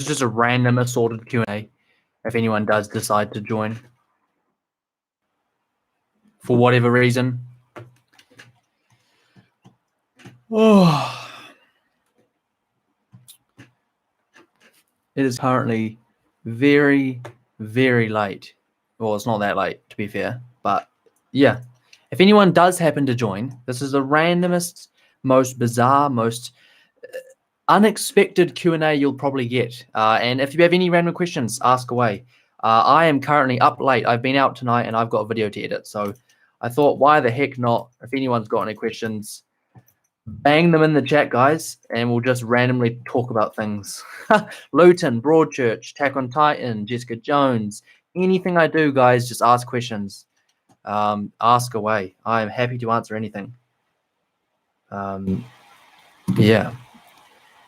It's just a random assorted Q&A if anyone does decide to join for whatever reason. Oh, it is currently very, very late. Well, it's not that late, to be fair, but yeah. If anyone does happen to join, this is the randomest, most bizarre, most unexpected Q&A you'll probably get. And if you have any random questions, ask away. I am currently up late. I've been out tonight and I've got a video to edit. So I thought, why the heck not? If anyone's got any questions, bang them in the chat, guys, and we'll just randomly talk about things. Luton, Broadchurch, Attack on Titan, Jessica Jones, anything I do, guys, just ask questions. Ask away. I am happy to answer anything. Yeah.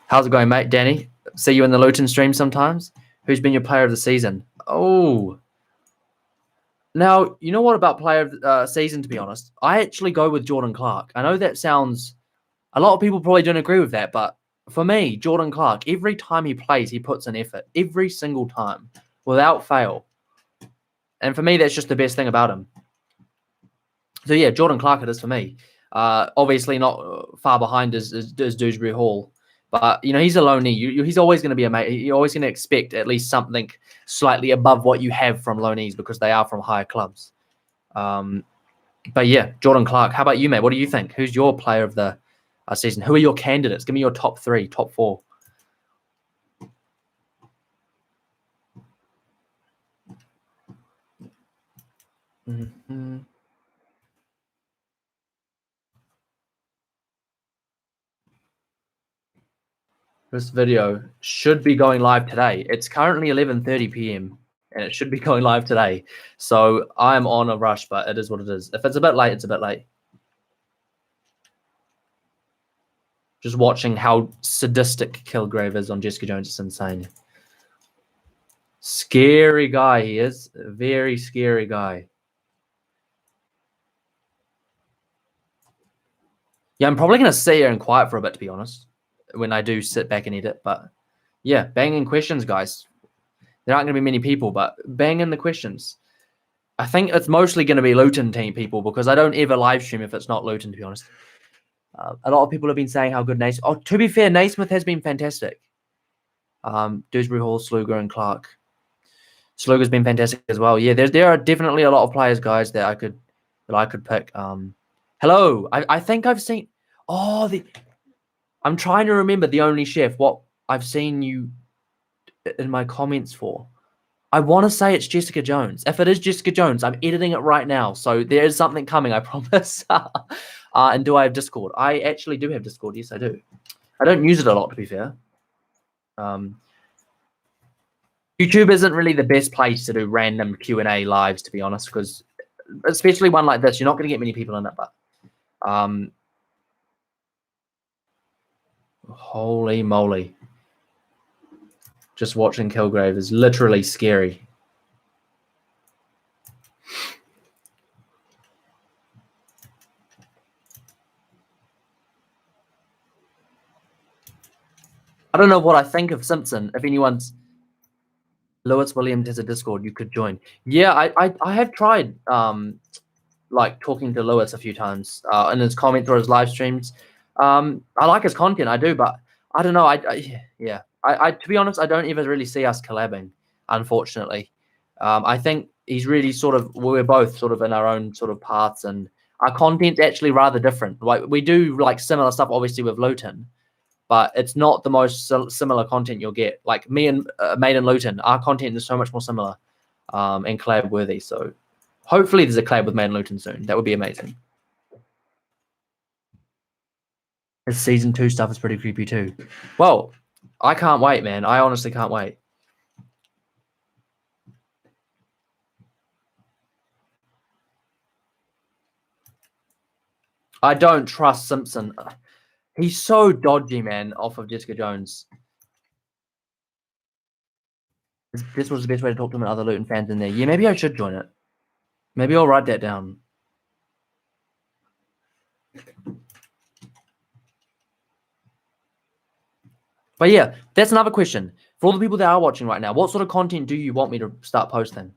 How's it going, mate? Danny, see you in the Luton stream sometimes. Who's been your player of the season? Oh. Now, you know what about player of the season, to be honest? I actually go with Jordan Clark. I know that sounds... A lot of people probably don't agree with that, but for me, Jordan Clark, every time he plays, he puts in effort. Every single time, without fail. And for me, that's just the best thing about him. So yeah, Jordan Clark it is for me. Obviously not far behind as Dewsbury Hall. But, you know, he's a loanee. He's always going to be a mate. You're always going to expect at least something slightly above what you have from loanees because they are from higher clubs. But yeah, Jordan Clark. How about you, mate? What do you think? Who's your player of the season? Who are your candidates? Give me your top 3, top 4. Mm-hmm. This video should be going live today. It's currently 11:30 p.m. and it should be going live today. So I'm on a rush, but it is what it is. If it's a bit late, it's a bit late. Just watching how sadistic Kilgrave is on Jessica Jones is insane. Scary guy he is. A very scary guy. Yeah, I'm probably going to sit here and quiet for a bit, to be honest, when I do sit back and edit. But yeah, bang in questions, guys. There aren't going to be many people, but bang in the questions. I think it's mostly going to be Luton team people because I don't ever live stream if it's not Luton, to be honest. A lot of people have been saying how good Naismith... Oh, to be fair, Naismith has been fantastic. Dewsbury Hall, Sluger, and Clark. Sluger's been fantastic as well. Yeah, there are definitely a lot of players, guys, that I could pick. Hello, I think I've seen... Oh, I'm trying to remember the only chef. What I've seen you in my comments for. I want to say it's Jessica Jones. If it is Jessica Jones, I'm editing it right now. So there is something coming, I promise. And do I have Discord? I actually do have Discord. Yes, I do. I don't use it a lot, to be fair. YouTube isn't really the best place to do random Q&A lives, to be honest, because especially one like this, you're not going to get many people in it. But holy moly. Just watching Kilgrave is literally scary. I don't know what I think of Simpson. If anyone's... Lewis Williams has a Discord, you could join. Yeah, I have tried like talking to Lewis a few times in his comments or his live streams. I like his content, I do, but I don't know. I to be honest, I don't even really see us collabing, unfortunately. I think he's really sort of... We're both sort of in our own sort of paths, and our content's actually rather different. Like we do like similar stuff, obviously, with Luton, but it's not the most similar content you'll get. Like me and Made in Luton, our content is so much more similar and collab worthy. So hopefully there's a collab with Made in Luton soon. That would be amazing. His season 2 stuff is pretty creepy too. Well, I can't wait, man. I honestly can't wait. I don't trust Simpson. He's so dodgy, man, off of Jessica Jones. This was the best way to talk to other Luton fans in there. Yeah, maybe I should join it. Maybe I'll write that down. But yeah, that's another question. For all the people that are watching right now, what sort of content do you want me to start posting?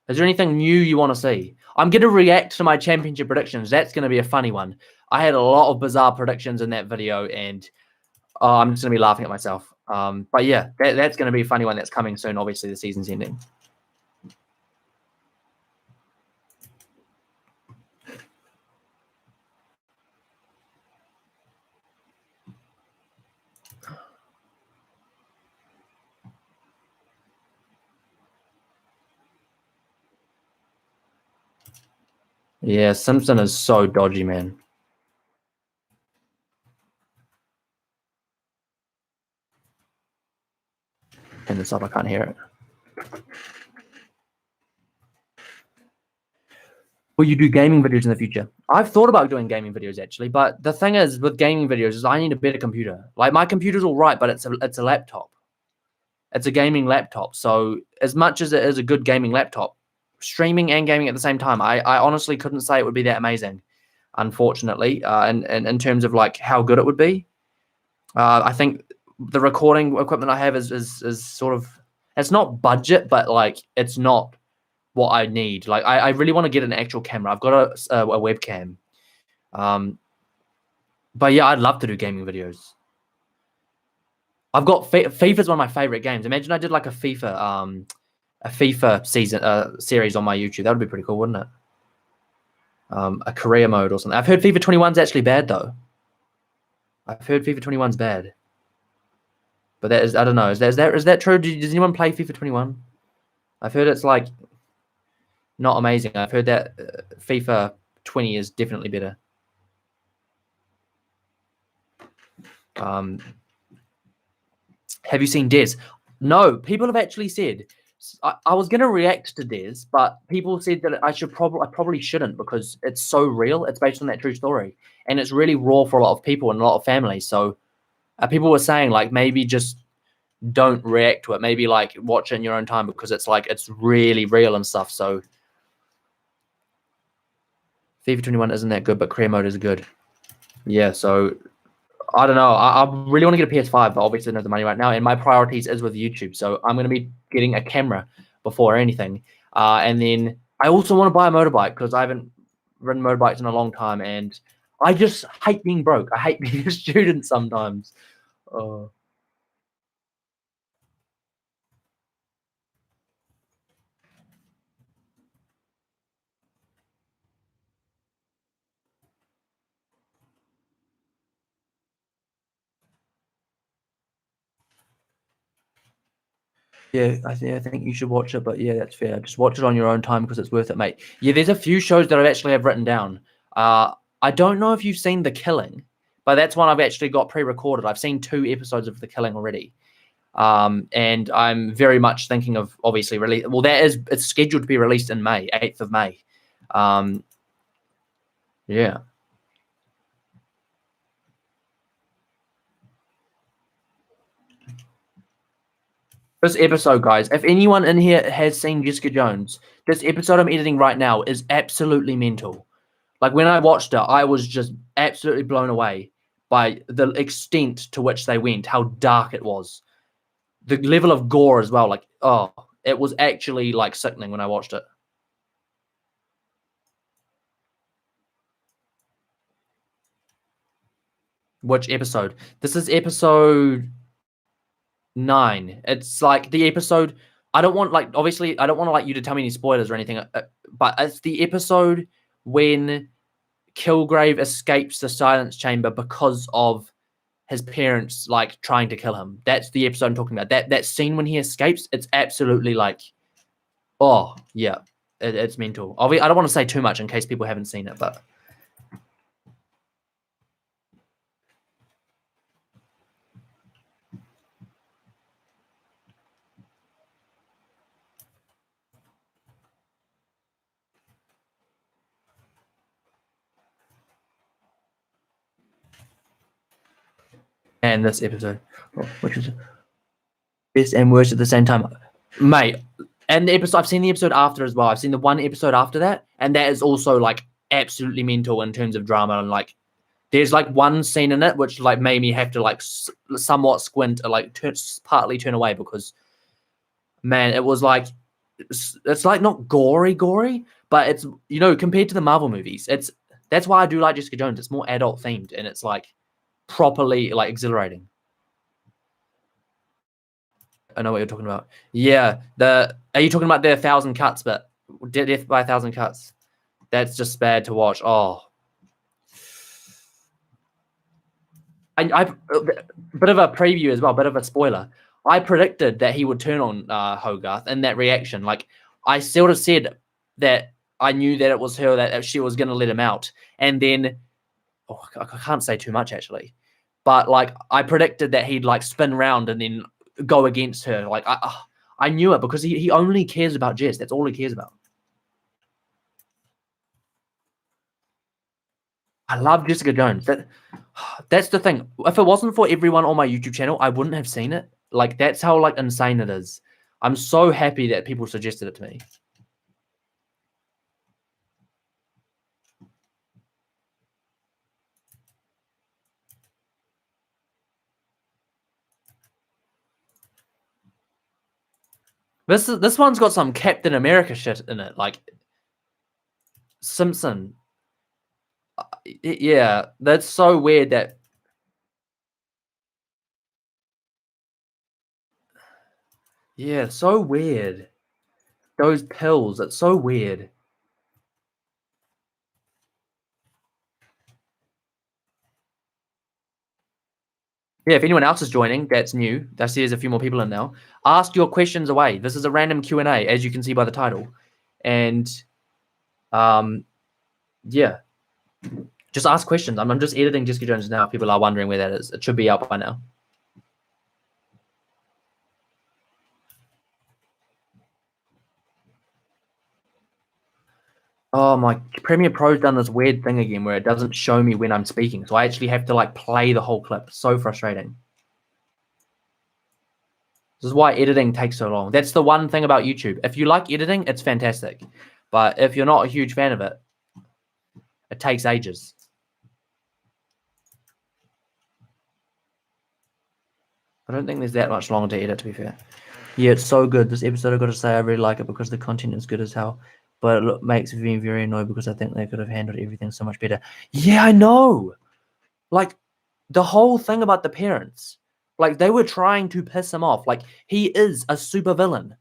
Is there anything new you want to see? I'm going to react to my championship predictions. That's going to be a funny one. I had a lot of bizarre predictions in that video, and I'm just going to be laughing at myself. But yeah, that's going to be a funny one that's coming soon. Obviously, the season's ending. Yeah, Simpson is so dodgy, man. Turn this up, I can't hear it. Will you do gaming videos in the future? I've thought about doing gaming videos actually, but the thing is with gaming videos is I need a better computer. Like my computer's all right, but it's a laptop. It's a gaming laptop. So as much as it is a good gaming laptop, streaming and gaming at the same time, I honestly couldn't say it would be that amazing, unfortunately, in terms of like how good it would be. I think the recording equipment I have is sort of, it's not budget, but like it's not what I need. Like I really want to get an actual camera. I've got a webcam. But yeah, I'd love to do gaming videos. I've got FIFA's one of my favorite games. Imagine I did like a FIFA season series on my YouTube. That would be pretty cool, wouldn't it? A career mode or something. I've heard FIFA 21's actually bad though. I've heard FIFA 21's bad. But that is, I don't know. Is that true? Does anyone play FIFA 21? I've heard it's like not amazing. I've heard that FIFA 20 is definitely better. Have you seen Des? No, people have actually said I was going to react to Des, but people said that I probably shouldn't because it's so real. It's based on that true story, and it's really raw for a lot of people and a lot of families. So people were saying like maybe just don't react to it. Maybe like watch it in your own time because it's like it's really real and stuff. So FIFA 21 isn't that good, but career mode is good. Yeah, so I don't know. I really want to get a PS5, but obviously I don't have the money right now. And my priorities is with YouTube. So I'm going to be getting a camera before anything. And then I also want to buy a motorbike because I haven't ridden motorbikes in a long time. And I just hate being broke. I hate being a student sometimes. Yeah, I think you should watch it, but yeah, that's fair. Just watch it on your own time because it's worth it, mate. Yeah, there's a few shows that I actually have written down. I don't know if you've seen The Killing, but that's one I've actually got pre-recorded. I've seen 2 episodes of The Killing already. And I'm very much thinking of obviously release. Well, it's scheduled to be released in May, 8th of May. Yeah. This episode, guys, if anyone in here has seen Jessica Jones, this episode I'm editing right now is absolutely mental. Like when I watched it, I was just absolutely blown away by the extent to which they went, how dark it was. The level of gore as well. Like, oh, it was actually like sickening when I watched it. Which episode? This is episode 9. It's like the episode. I don't want like obviously I don't want to like you to tell me any spoilers or anything, but it's the episode when Kilgrave escapes the silence chamber because of his parents like trying to kill him. That's the episode I'm talking about. That scene when he escapes, it's absolutely like, oh yeah, it's mental. I don't want to say too much in case people haven't seen it, but. And this episode, which is best and worst at the same time, mate. And the episode I've seen the episode after as well. I've seen the one episode after that, and that is also like absolutely mental in terms of drama and like There's like one scene in it which like made me have to like somewhat squint or like partly turn away because man, it was like it's like not gory, but it's compared to the Marvel movies, that's why I do like Jessica Jones. It's more adult themed and it's like properly like exhilarating. I know what you're talking about. Yeah, are you talking about the 1,000 cuts bit? Death by 1,000 cuts. That's just bad to watch. Oh, I bit of a preview as well, bit of a spoiler. I predicted that he would turn on Hogarth in that reaction. Like I sort of said that I knew that it was her, that she was going to let him out, and then I can't say too much actually, but like I predicted that he'd like spin round and then go against her. Like I knew it because he only cares about Jess. That's all he cares about. I love Jessica Jones. That's the thing. If it wasn't for everyone on my YouTube channel, I wouldn't have seen it. Like that's how like insane it is. I'm so happy that people suggested it to me. This one's got some Captain America shit in it, like Simpson. Yeah, that's so weird that. Yeah, so weird. Those pills, it's so weird. Yeah, if anyone else is joining, that's new. I see there's a few more people in now. Ask your questions away. This is a random Q&A, as you can see by the title. And, yeah. Just ask questions. I'm just editing Jessica Jones now. People are wondering where that is. It should be up by now. Oh, my Premiere Pro's done this weird thing again where it doesn't show me when I'm speaking. So I actually have to like play the whole clip. So frustrating. This is why editing takes so long. That's the one thing about YouTube. If you like editing, it's fantastic. But if you're not a huge fan of it, it takes ages. I don't think there's that much longer to edit, to be fair. Yeah, it's so good. This episode, I've got to say, I really like it because the content is good as hell. But it makes me very annoyed because I think they could have handled everything so much better. Yeah, I know. Like, the whole thing about the parents. Like, they were trying to piss him off. Like, he is a super villain.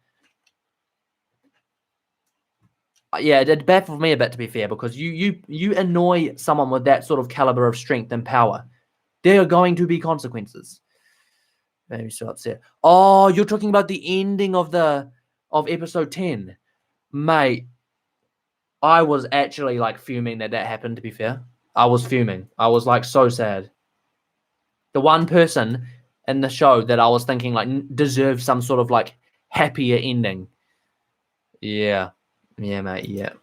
Yeah, it baffled me a bit, to be fair, because you annoy someone with that sort of caliber of strength and power. There are going to be consequences. Maybe so upset. Oh, you're talking about the ending of episode 10. Mate, I was actually like fuming that happened, to be fair. I was fuming. I was like so sad. The one person in the show that I was thinking like deserved some sort of like happier ending. Yeah. Yeah, mate. Yeah.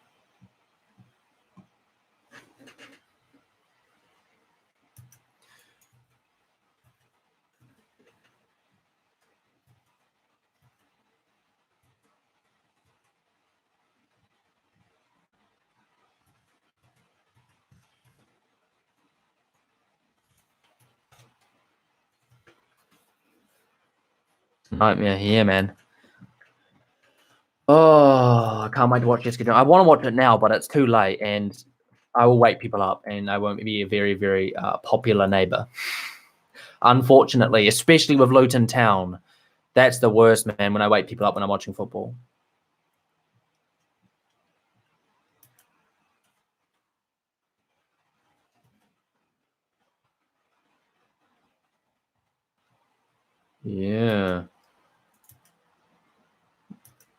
Nightmare. Yeah, man. Oh, I can't wait to watch Jessica Jones. I want to watch it now, but it's too late, and I will wake people up, and I won't be a very, very popular neighbor. Unfortunately, especially with Luton Town, that's the worst, man. When I wake people up when I'm watching football. Yeah.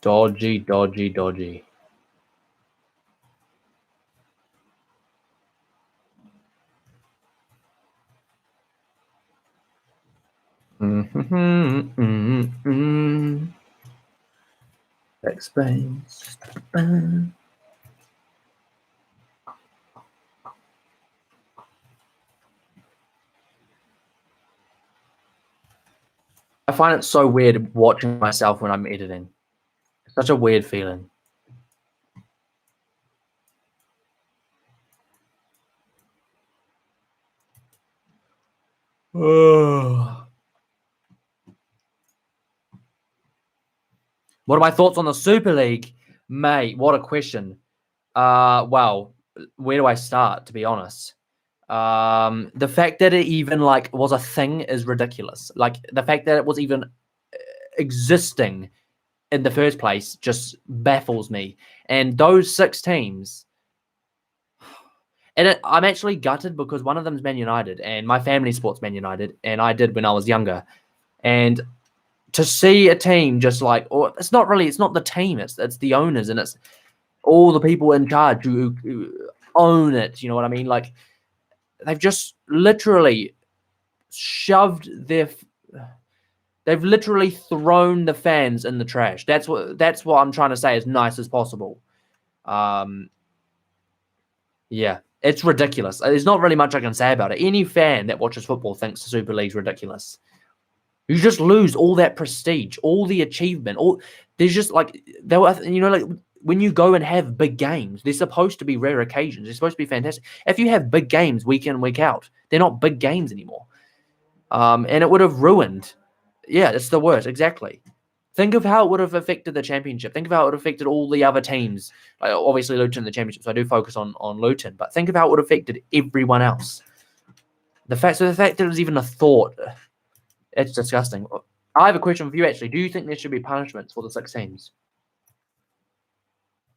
Dodgy, dodgy, dodgy. Explains. I find it so weird watching myself when I'm editing. Such a weird feeling. What are my thoughts on the Super League? Mate, what a question. Well, where do I start, to be honest? The fact that it even was a thing is ridiculous. Like the fact that it was even existing in the first place just baffles me. And those 6 teams, and I'm actually gutted because one of them's Man United, and my family supports Man United, and I did when I was younger. And to see a team just or it's not the team, it's the owners, and it's all the people in charge who own it. You know what I mean? Like they've just literally shoved they've literally thrown the fans in the trash. That's what I'm trying to say as nice as possible. Yeah, it's ridiculous. There's not really much I can say about it. Any fan that watches football thinks the Super League's ridiculous. You just lose all that prestige, all the achievement. There's just when you go and have big games, they're supposed to be rare occasions. They're supposed to be fantastic. If you have big games week in, week out, they're not big games anymore. And it would have ruined. Yeah, it's the worst. Exactly. Think of how it would have affected the championship. Think of how it would have affected all the other teams. Like obviously Luton in the championship, so I do focus on Luton. But think of how it would have affected everyone else. The fact that it was even a thought, it's disgusting. I have a question for you, actually. Do you think there should be punishments for the 6 teams?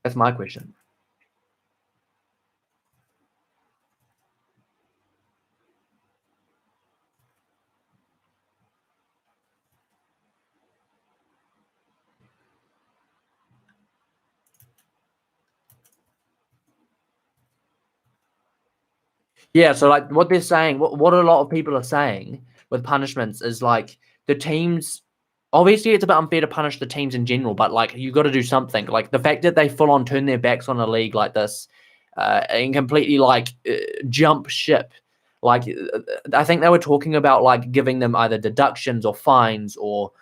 That's my question. Yeah, so what they're saying, what a lot of people are saying with punishments is the teams. Obviously, it's a bit unfair to punish the teams in general, but you got to do something. Like the fact that they full on turn their backs on a league like this, and completely jump ship. I think they were talking about giving them either deductions or fines or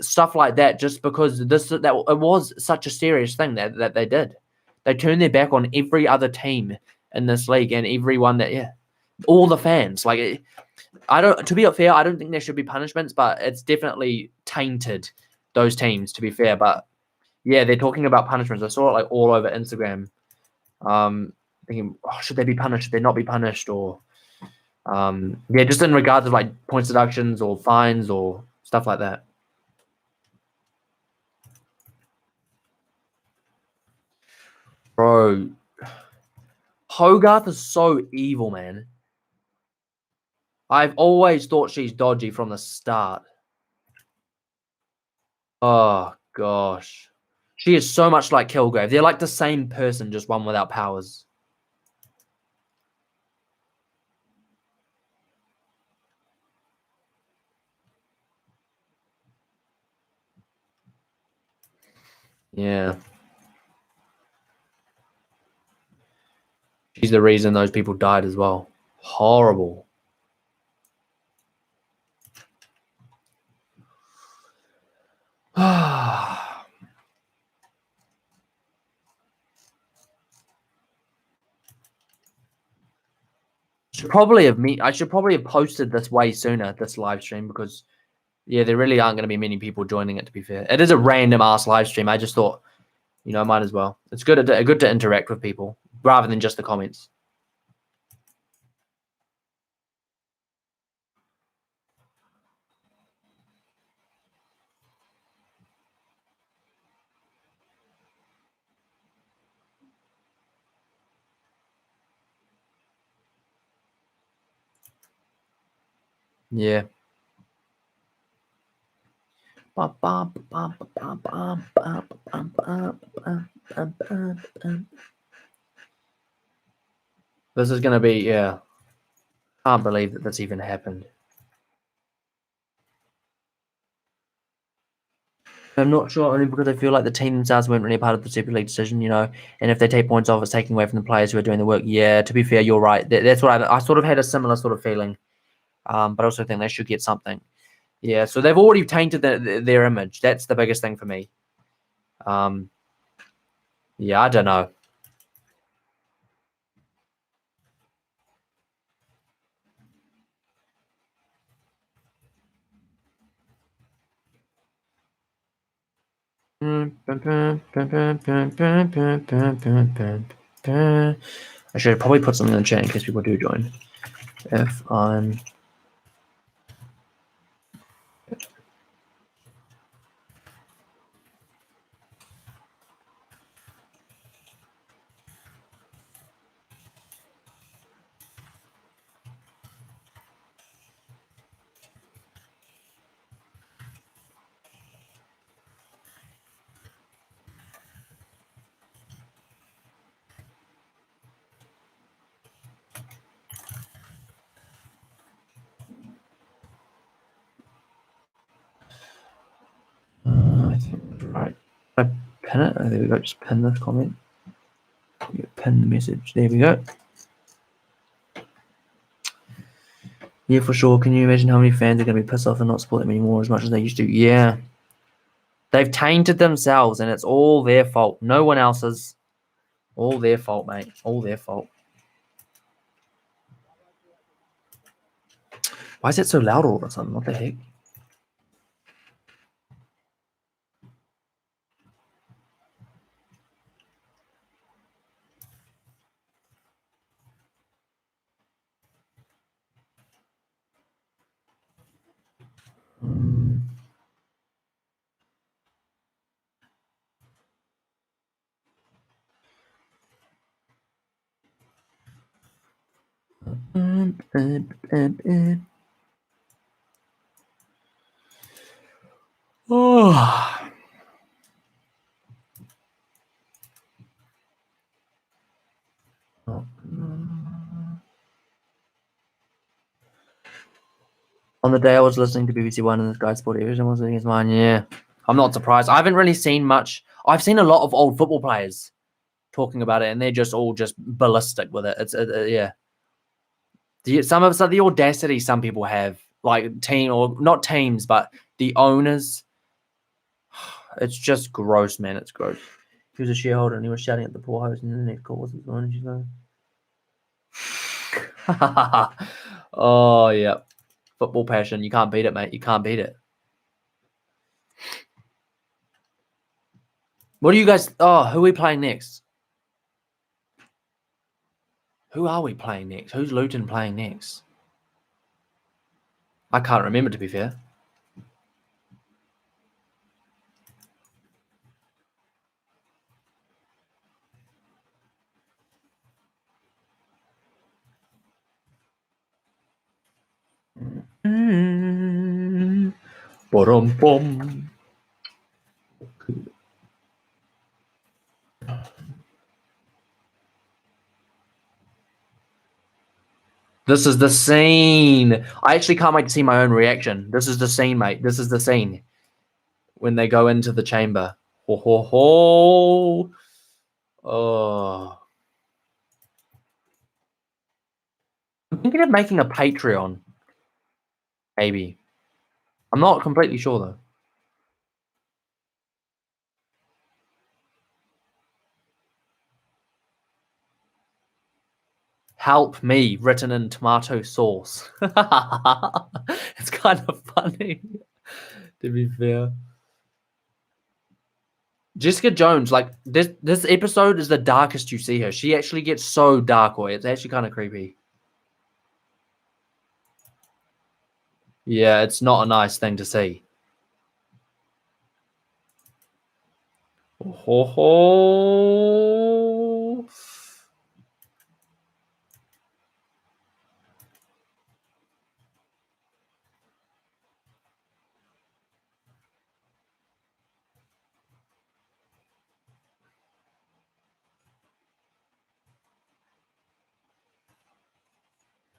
stuff like that, just because it was such a serious thing that they did. They turned their back on every other team in this league and everyone all the fans. To be fair, I don't think there should be punishments, but it's definitely tainted those teams, to be fair. But yeah, they're talking about punishments. I saw it all over Instagram. Thinking, should they be punished? Should they not be punished? Or yeah, just in regards of points deductions or fines or stuff like that. Bro, Hogarth is so evil, man. I've always thought she's dodgy from the start. Oh, gosh. She is so much like Kilgrave. They're like the same person, just one without powers. Yeah. She's the reason those people died as well. Horrible. I should probably have posted this way sooner, this live stream, because yeah, there really aren't going to be many people joining it, to be fair. It is a random ass live stream. I just thought, might as well. It's good to interact with people rather than just the comments. Yeah. This is going to be, yeah. Can't believe that this even happened. I'm not sure, only because I feel like the team themselves weren't really part of the Super League decision, and if they take points off, it's taking away from the players who are doing the work. Yeah, to be fair, you're right. That's what I sort of had a similar sort of feeling, but I also think they should get something. Yeah, so they've already tainted their image. That's the biggest thing for me. Yeah, I don't know. I should probably put something in the chat in case people do join. If I'm I think right. I pin it. Oh, there we go. Just pin this comment. Pin the message. There we go. Yeah, for sure. Can you imagine how many fans are going to be pissed off and not support them anymore as much as they used to? Yeah. They've tainted themselves and it's all their fault. No one else's. All their fault, mate. All their fault. Why is it so loud all of a sudden? What the heck? Oh. On the day I was listening to BBC One and this guy Sport Everton was against mine, yeah. I'm not surprised. I haven't really seen much. I've seen a lot of old football players talking about it, and they're just all just ballistic with it. It's yeah. Some of the audacity some people have, like team or not teams, but the owners. It's just gross, man. It's gross. He was a shareholder and he was shouting at the poor host, and the next call was his own. She's like, oh yeah, football passion. You can't beat it, mate. You can't beat it. What do you guys? Oh, who are we playing next? Who are we playing next? Who's Luton playing next? I can't remember, to be fair. Ba-dum-bum. This is the scene. I actually can't wait to see my own reaction. This is the scene, mate. This is the scene when they go into the chamber. Ho ho ho. Oh. I'm thinking of making a Patreon. Maybe. I'm not completely sure though. Help me, written in tomato sauce. It's kind of funny, to be fair. Jessica Jones, like this episode is the darkest you see her. She actually gets so dark, or it's actually kind of creepy. Yeah, it's not a nice thing to see. Ho ho.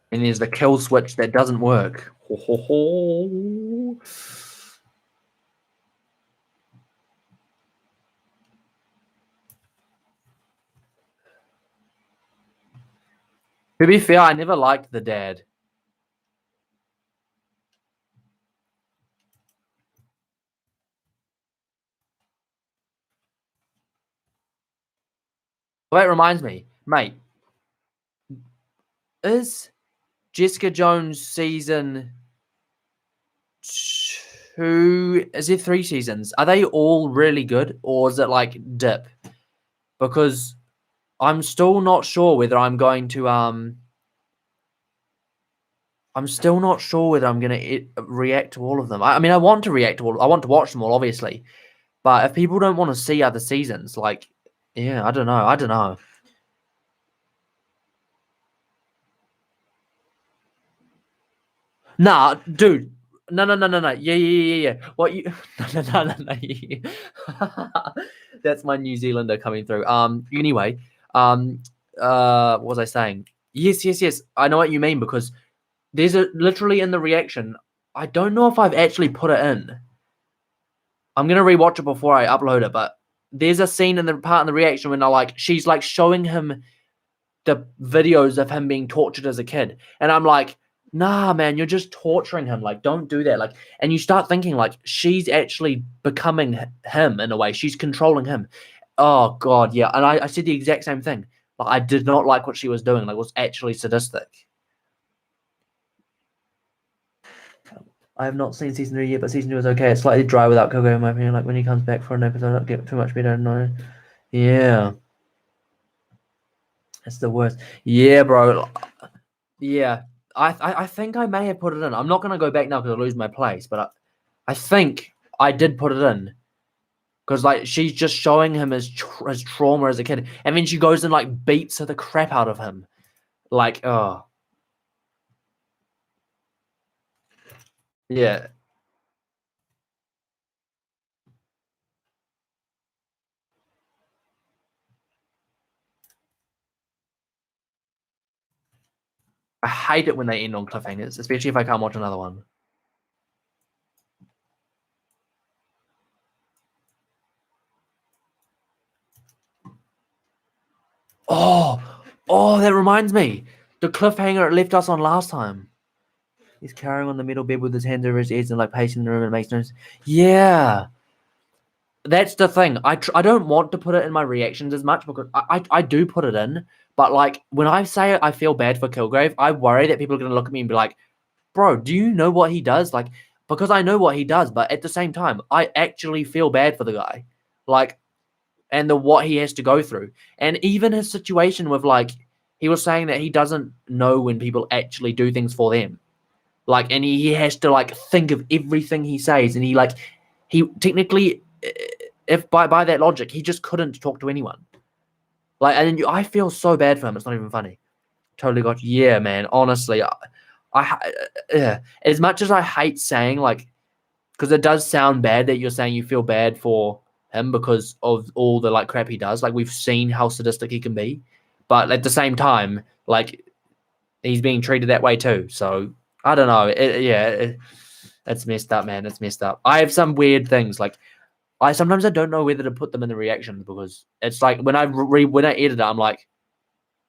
And there's the kill switch that doesn't work. Ho ho ho. To be fair, I never liked the dad. Well, that reminds me, mate. Is Jessica Jones season is there 3 seasons? Are they all really good, or is it like dip? Because I'm still not sure whether I'm going to I'm still not sure whether I'm going to react to all of them. I mean, I want to react to all. I want to watch them all, obviously. But if people don't want to see other seasons, like, yeah, I don't know. I don't know. Nah, dude. No, no, no, no, no. Yeah. What you? No, no, no, no. Yeah. That's my New Zealander coming through. Anyway. Um. What was I saying? Yes. I know what you mean because there's a literally in the reaction. I don't know if I've actually put it in. I'm gonna rewatch it before I upload it, but there's a scene in the part in the reaction when she's like showing him the videos of him being tortured as a kid. And I'm like, nah, man, you're just torturing him. Like, don't do that. Like, and you start thinking like she's actually becoming him in a way. She's controlling him. Oh God, yeah. And I said the exact same thing. Like, I did not like what she was doing. Like, it was actually sadistic. I have not seen season 3 yet, but season 2 is okay. It's slightly dry without Kogo, in my opinion. Like when he comes back for an episode, I don't get too much better. No, yeah, it's the worst. Yeah, bro. Yeah, I think I may have put it in. I'm not gonna go back now because I lose my place, but I think I did put it in because like she's just showing him his trauma as a kid, and then she goes and like beats the crap out of him. Like, oh yeah, I hate it when they end on cliffhangers, especially if I can't watch another one. Oh, that reminds me, the cliffhanger it left us on last time. He's carrying on the metal bed with his hands over his ears and like pacing the room and it makes no sense. Yeah. That's the thing. I don't want to put it in my reactions as much because I do put it in, but like when I say I feel bad for Kilgrave, I worry that people are gonna look at me and be like, "Bro, do you know what he does?" Like because I know what he does, but at the same time, I actually feel bad for the guy, like and the what he has to go through, and even his situation with like he was saying that he doesn't know when people actually do things for them, like, and he has to like think of everything he says, and he technically if by that logic, he just couldn't talk to anyone. Like, and I feel so bad for him. It's not even funny. Totally got you. Yeah, man. Honestly, as much as I hate saying like, because it does sound bad that you're saying you feel bad for him because of all the like crap he does. Like we've seen how sadistic he can be, but at the same time, like he's being treated that way too. So I don't know. It's messed up, man. It's messed up. I have some weird things like I sometimes I don't know whether to put them in the reactions because it's like when when I edit it, I'm like,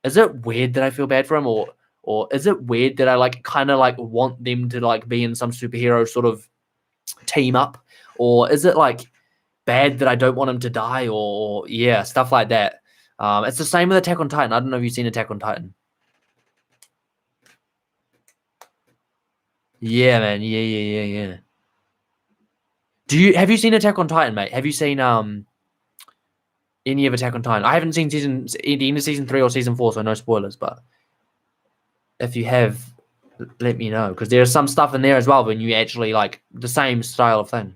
is it weird that I feel bad for him, or is it weird that I like kind of like want them to like be in some superhero sort of team up, or is it like bad that I don't want him to die, or yeah, stuff like that. It's the same with Attack on Titan. I don't know if you've seen Attack on Titan. Yeah, man. Yeah. Have you seen Attack on Titan, mate? Have you seen any of Attack on Titan? I haven't seen the end of season 3 or season 4, so no spoilers. But if you have, let me know because there's some stuff in there as well when you actually like the same style of thing.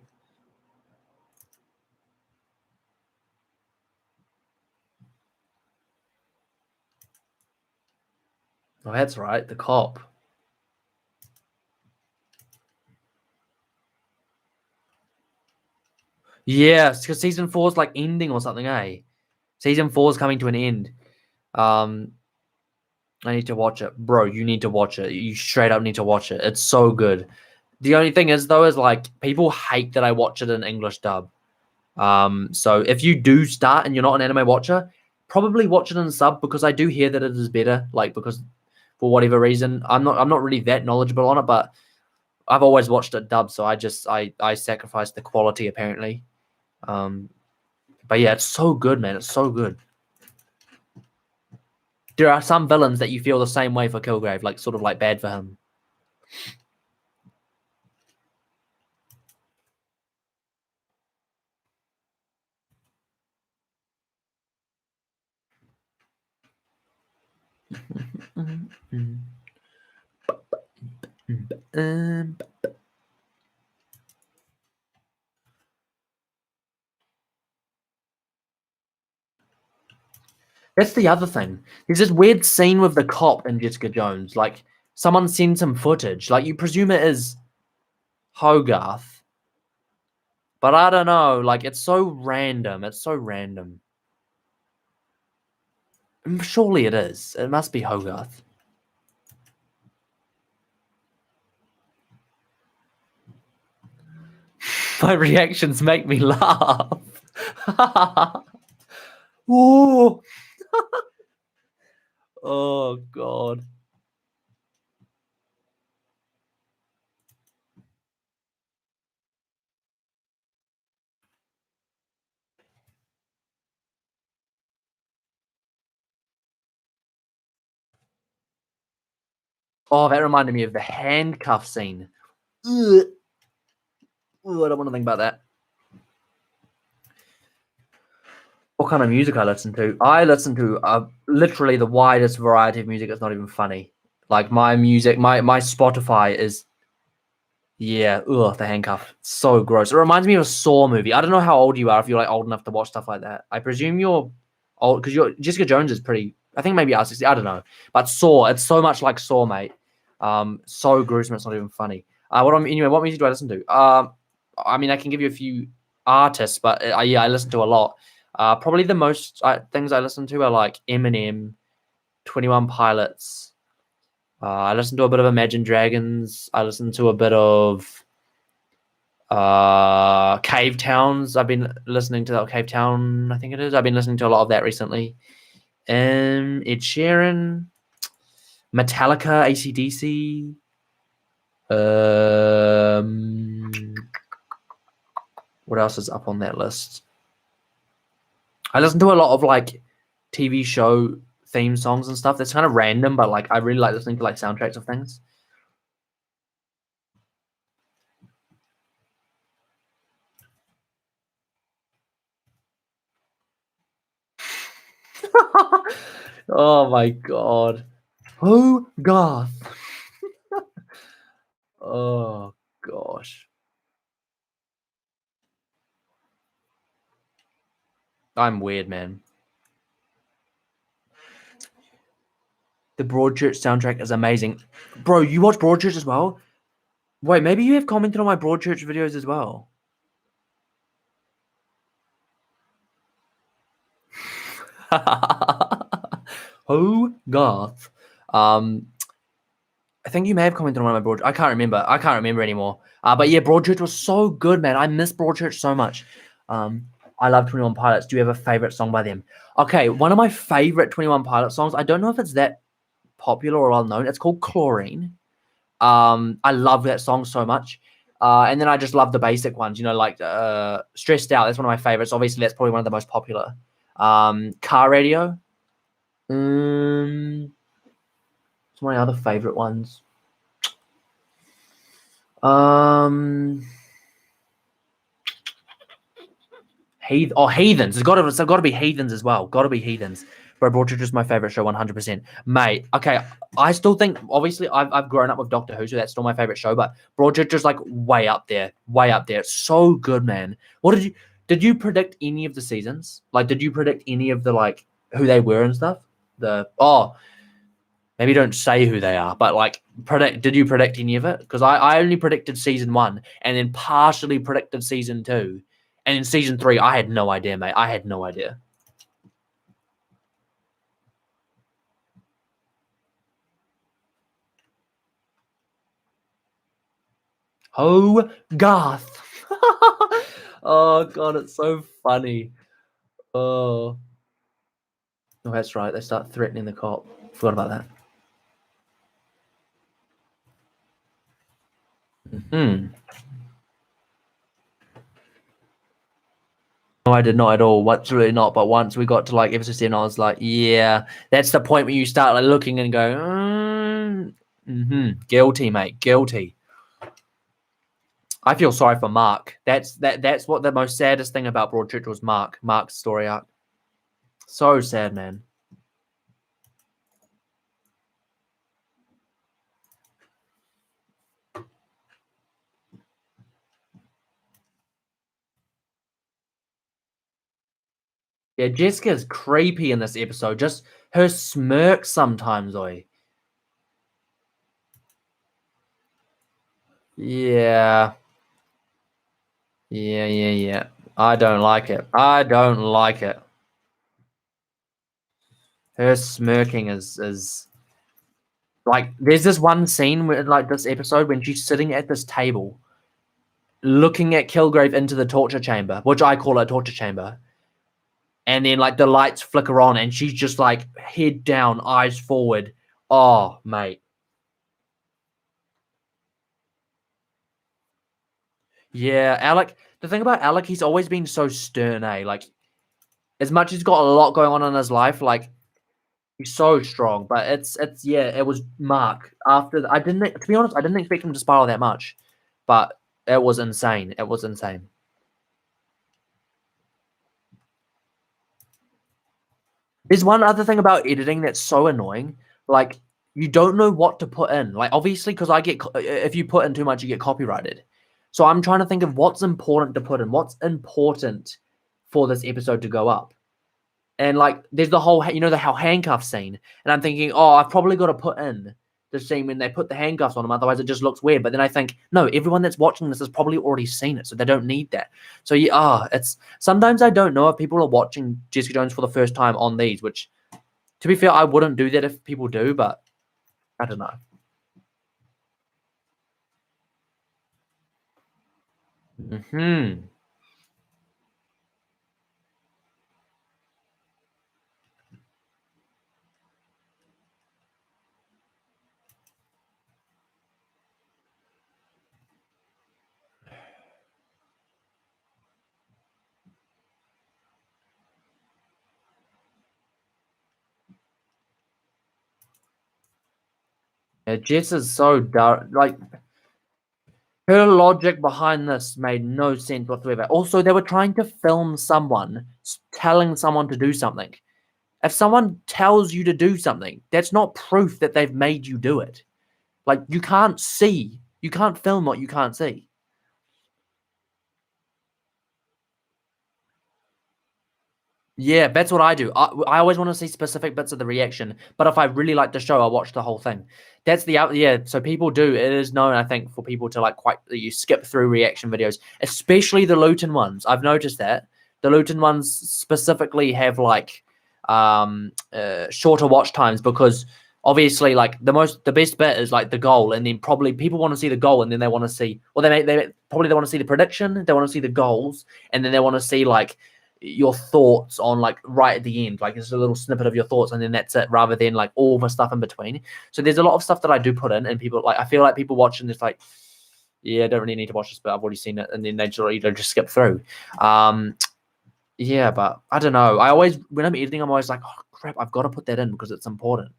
Oh, that's right, the cop. Yeah, because season 4 is like ending or something, eh? Season 4 is coming to an end. Um, I need to watch it, bro. You need to watch it. You straight up need to watch it. It's so good. The only thing is though, is like people hate that I watch it in English dub. So if you do start and you're not an anime watcher, probably watch it in sub because I do hear that it is better. Like because for whatever reason, I'm not really that knowledgeable on it, but I've always watched it dub, so I sacrificed the quality apparently. Um, but yeah, it's so good, man. It's so good. There are some villains that you feel the same way for Kilgrave, like sort of like bad for him. That's the other thing. There's this weird scene with the cop and Jessica Jones. Like, someone sends him footage. Like, you presume it is Hogarth. But I don't know. Like, it's so random. It's so random. Surely it is. It must be Hogarth. My reactions make me laugh. Ooh. Oh, God. Oh, that reminded me of the handcuff scene. Ugh. Ooh, I don't want to think about that. What kind of music I listen to? I listen to literally the widest variety of music. It's not even funny. Like my music, my Spotify is, yeah, ugh, the handcuff. So gross. It reminds me of a Saw movie. I don't know how old you are, if you're like old enough to watch stuff like that. I presume you're old because Jessica Jones is pretty. I think maybe R60. I don't know. But Saw, it's so much like Saw, mate. So gruesome. It's not even funny. Anyway, what music do I listen to? I mean, I can give you a few artists, but yeah, I listen to a lot. Probably the most things I listen to are like Eminem, 21 Pilots. I listen to a bit of Imagine Dragons. I listen to a bit of Cave Towns. I've been listening to that Cave Town, I think it is. I've been listening to a lot of that recently. Ed Sheeran, Metallica, AC/DC. What else is up on that list? I listen to a lot of like TV show theme songs and stuff. That's kind of random, but like I really like listening to like soundtracks of things. Oh my God. Oh goth. Oh gosh. I'm weird, man. The Broadchurch soundtrack is amazing. Bro, you watch Broadchurch as well? Wait, maybe you have commented on my Broadchurch videos as well. Oh goth. I think you may have commented on one of my Broadchurch. I can't remember. I can't remember anymore. But yeah, Broadchurch was so good, man. I miss Broadchurch so much. I love 21 Pilots. Do you have a favorite song by them? Okay, one of my favorite 21 Pilots songs. I don't know if it's that popular or well known. It's called Chlorine. I love that song so much. And then I just love the basic ones, you know, like Stressed Out. That's one of my favorites. Obviously, that's probably one of the most popular. Car Radio. It's one of my other favorite ones. Heathens. It's got to be Heathens as well. Got to be Heathens. But Broadchurch is my favorite show, 100%. Mate, okay, I still think, obviously, I've grown up with Doctor Who, so that's still my favorite show, but Broadchurch is like way up there. Way up there. It's so good, man. Did you predict any of the seasons? Like, did you predict any of the, like, who they were and stuff? Maybe don't say who they are, but like, did you predict any of it? Because I only predicted season 1 and then partially predicted season 2. And in season 3, I had no idea, mate. I had no idea. Oh, Garth. Oh, God, it's so funny. Oh, that's right. They start threatening the cop. Forgot about that. No, I did not at all. What's really not. But once we got to like episode 7, I was like, yeah, that's the point where you start like looking and go, guilty, mate, guilty. I feel sorry for Mark. That's what the most saddest thing about Broadchurch was. Mark's story arc. So sad, man. Yeah, Jessica's creepy in this episode. Just her smirk sometimes, oi. Yeah. Yeah. I don't like it. I don't like it. Her smirking is like there's this one scene where like this episode when she's sitting at this table looking at Kilgrave into the torture chamber, which I call a torture chamber. And then like the lights flicker on and she's just like head down, eyes forward. Oh, mate. Yeah, Alec. The thing about Alec, he's always been so stern, eh? Like, as much as he's got a lot going on in his life, like he's so strong. But it's yeah, it was Mark after I didn't to be honest, I didn't expect him to spiral that much, but it was insane. It was insane. There's one other thing about editing that's so annoying. Like, you don't know what to put in. Like, obviously, because I get if you put in too much, you get copyrighted. So I'm trying to think of what's important to put in. What's important for this episode to go up? And like, there's the whole, the how handcuff scene. And I'm thinking, oh, I've probably got to put in the scene when they put the handcuffs on him. Otherwise, it just looks weird. But then I think, no, everyone that's watching this has probably already seen it, so they don't need that. So yeah, it's sometimes I don't know if people are watching Jessica Jones for the first time on these. Which, to be fair, I wouldn't do that if people do, but I don't know. Hmm. Yeah, Jess is so dark. Like, her logic behind this made no sense whatsoever. Also, they were trying to film someone telling someone to do something. If someone tells you to do something, that's not proof that they've made you do it. Like, you can't film what you can't see. Yeah, that's what I do. I always want to see specific bits of the reaction, but if I really like the show, I'll watch the whole thing. That's the out. Yeah, so people do. It is known, I think, for people to like quite you skip through reaction videos, especially the Luton ones. I've noticed that the Luton ones specifically have like shorter watch times because obviously like the best bit is like the goal, and then probably people want to see the goal, and then they want to see well they want to see the prediction, they want to see the goals, and then they want to see like your thoughts on like right at the end, like it's a little snippet of your thoughts, and then that's it, rather than like all the stuff in between. So there's a lot of stuff that I do put in, and people like I feel like people watching this like, yeah, I don't really need to watch this, but I've already seen it, and then they just skip through. Yeah, but I don't know. I always when I'm editing, I'm always like, oh crap, I've got to put that in because it's important.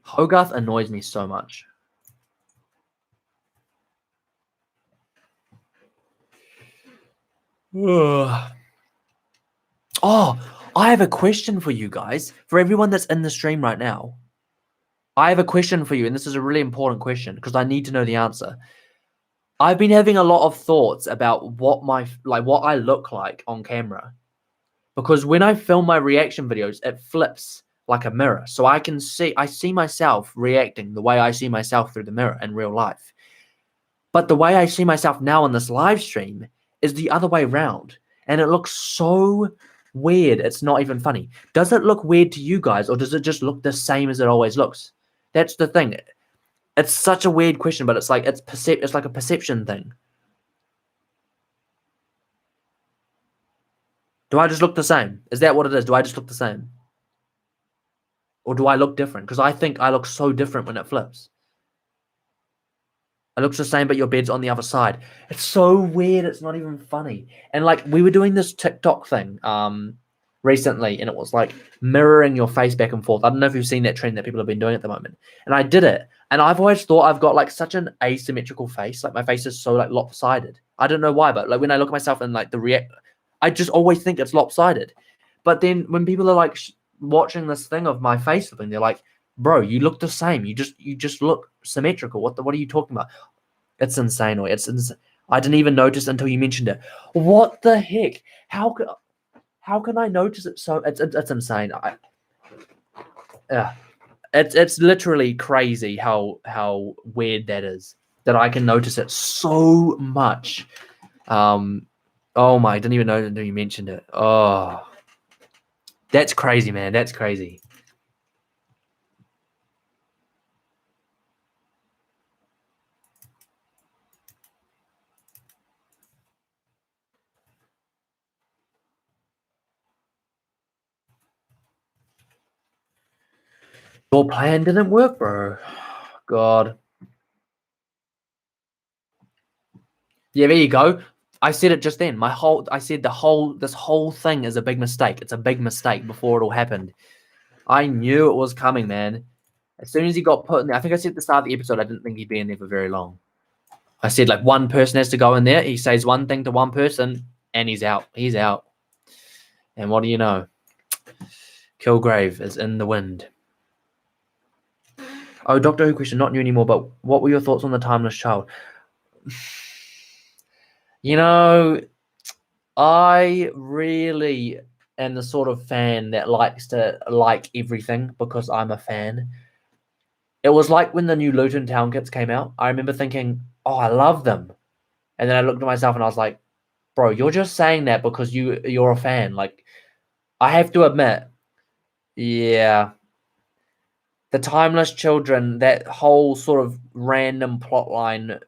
Hogarth annoys me so much. Oh, I have a question for you guys, for everyone that's in the stream right now. I have a question for you, and this is a really important question because I need to know the answer. I've been having a lot of thoughts about what what I look like on camera, because when I film my reaction videos, it flips like a mirror, so I see myself reacting the way I see myself through the mirror in real life. But the way I see myself now in this live stream is the other way around, and it looks so weird. It's not even funny. Does it look weird to you guys, or does it just look the same as it always looks? That's the thing. It's such a weird question, but it's like it's like a perception thing. Do I just look the same? Is that what it is? Do I just look the same? Or do I look different? Because I think I look so different when it flips. It looks the same, but your bed's on the other side. It's so weird. It's not even funny. And like we were doing this TikTok thing recently, and it was like mirroring your face back and forth. I don't know if you've seen that trend that people have been doing at the moment. And I did it, and I've always thought I've got like such an asymmetrical face. Like my face is so like lopsided. I don't know why, but like when I look at myself and like I just always think it's lopsided. But then when people are like watching this thing of my face flipping, they're like, bro, you look the same. You just look symmetrical. What are you talking about? It's insane. I didn't even notice until you mentioned it. What the heck? How can I notice it? So it's insane. It's literally crazy how weird that is, that I can notice it so much. Oh my, I didn't even know until you mentioned it. Oh, that's crazy, man. That's crazy. Your plan didn't work, bro. God. Yeah, there you go. I said it just then. I said this whole thing is a big mistake. It's a big mistake before it all happened. I knew it was coming, man. As soon as he got put in there, I think I said at the start of the episode, I didn't think he'd be in there for very long. I said like one person has to go in there. He says one thing to one person, and he's out. He's out. And what do you know? Kilgrave is in the wind. Oh, Doctor Who question, not new anymore, but what were your thoughts on the Timeless Child? You know, I really am the sort of fan that likes to like everything because I'm a fan. It was like when the new Luton Town kits came out. I remember thinking, oh, I love them. And then I looked at myself and I was like, bro, you're just saying that because you're a fan. Like, I have to admit, yeah, the Timeless Children, that whole sort of random plot line,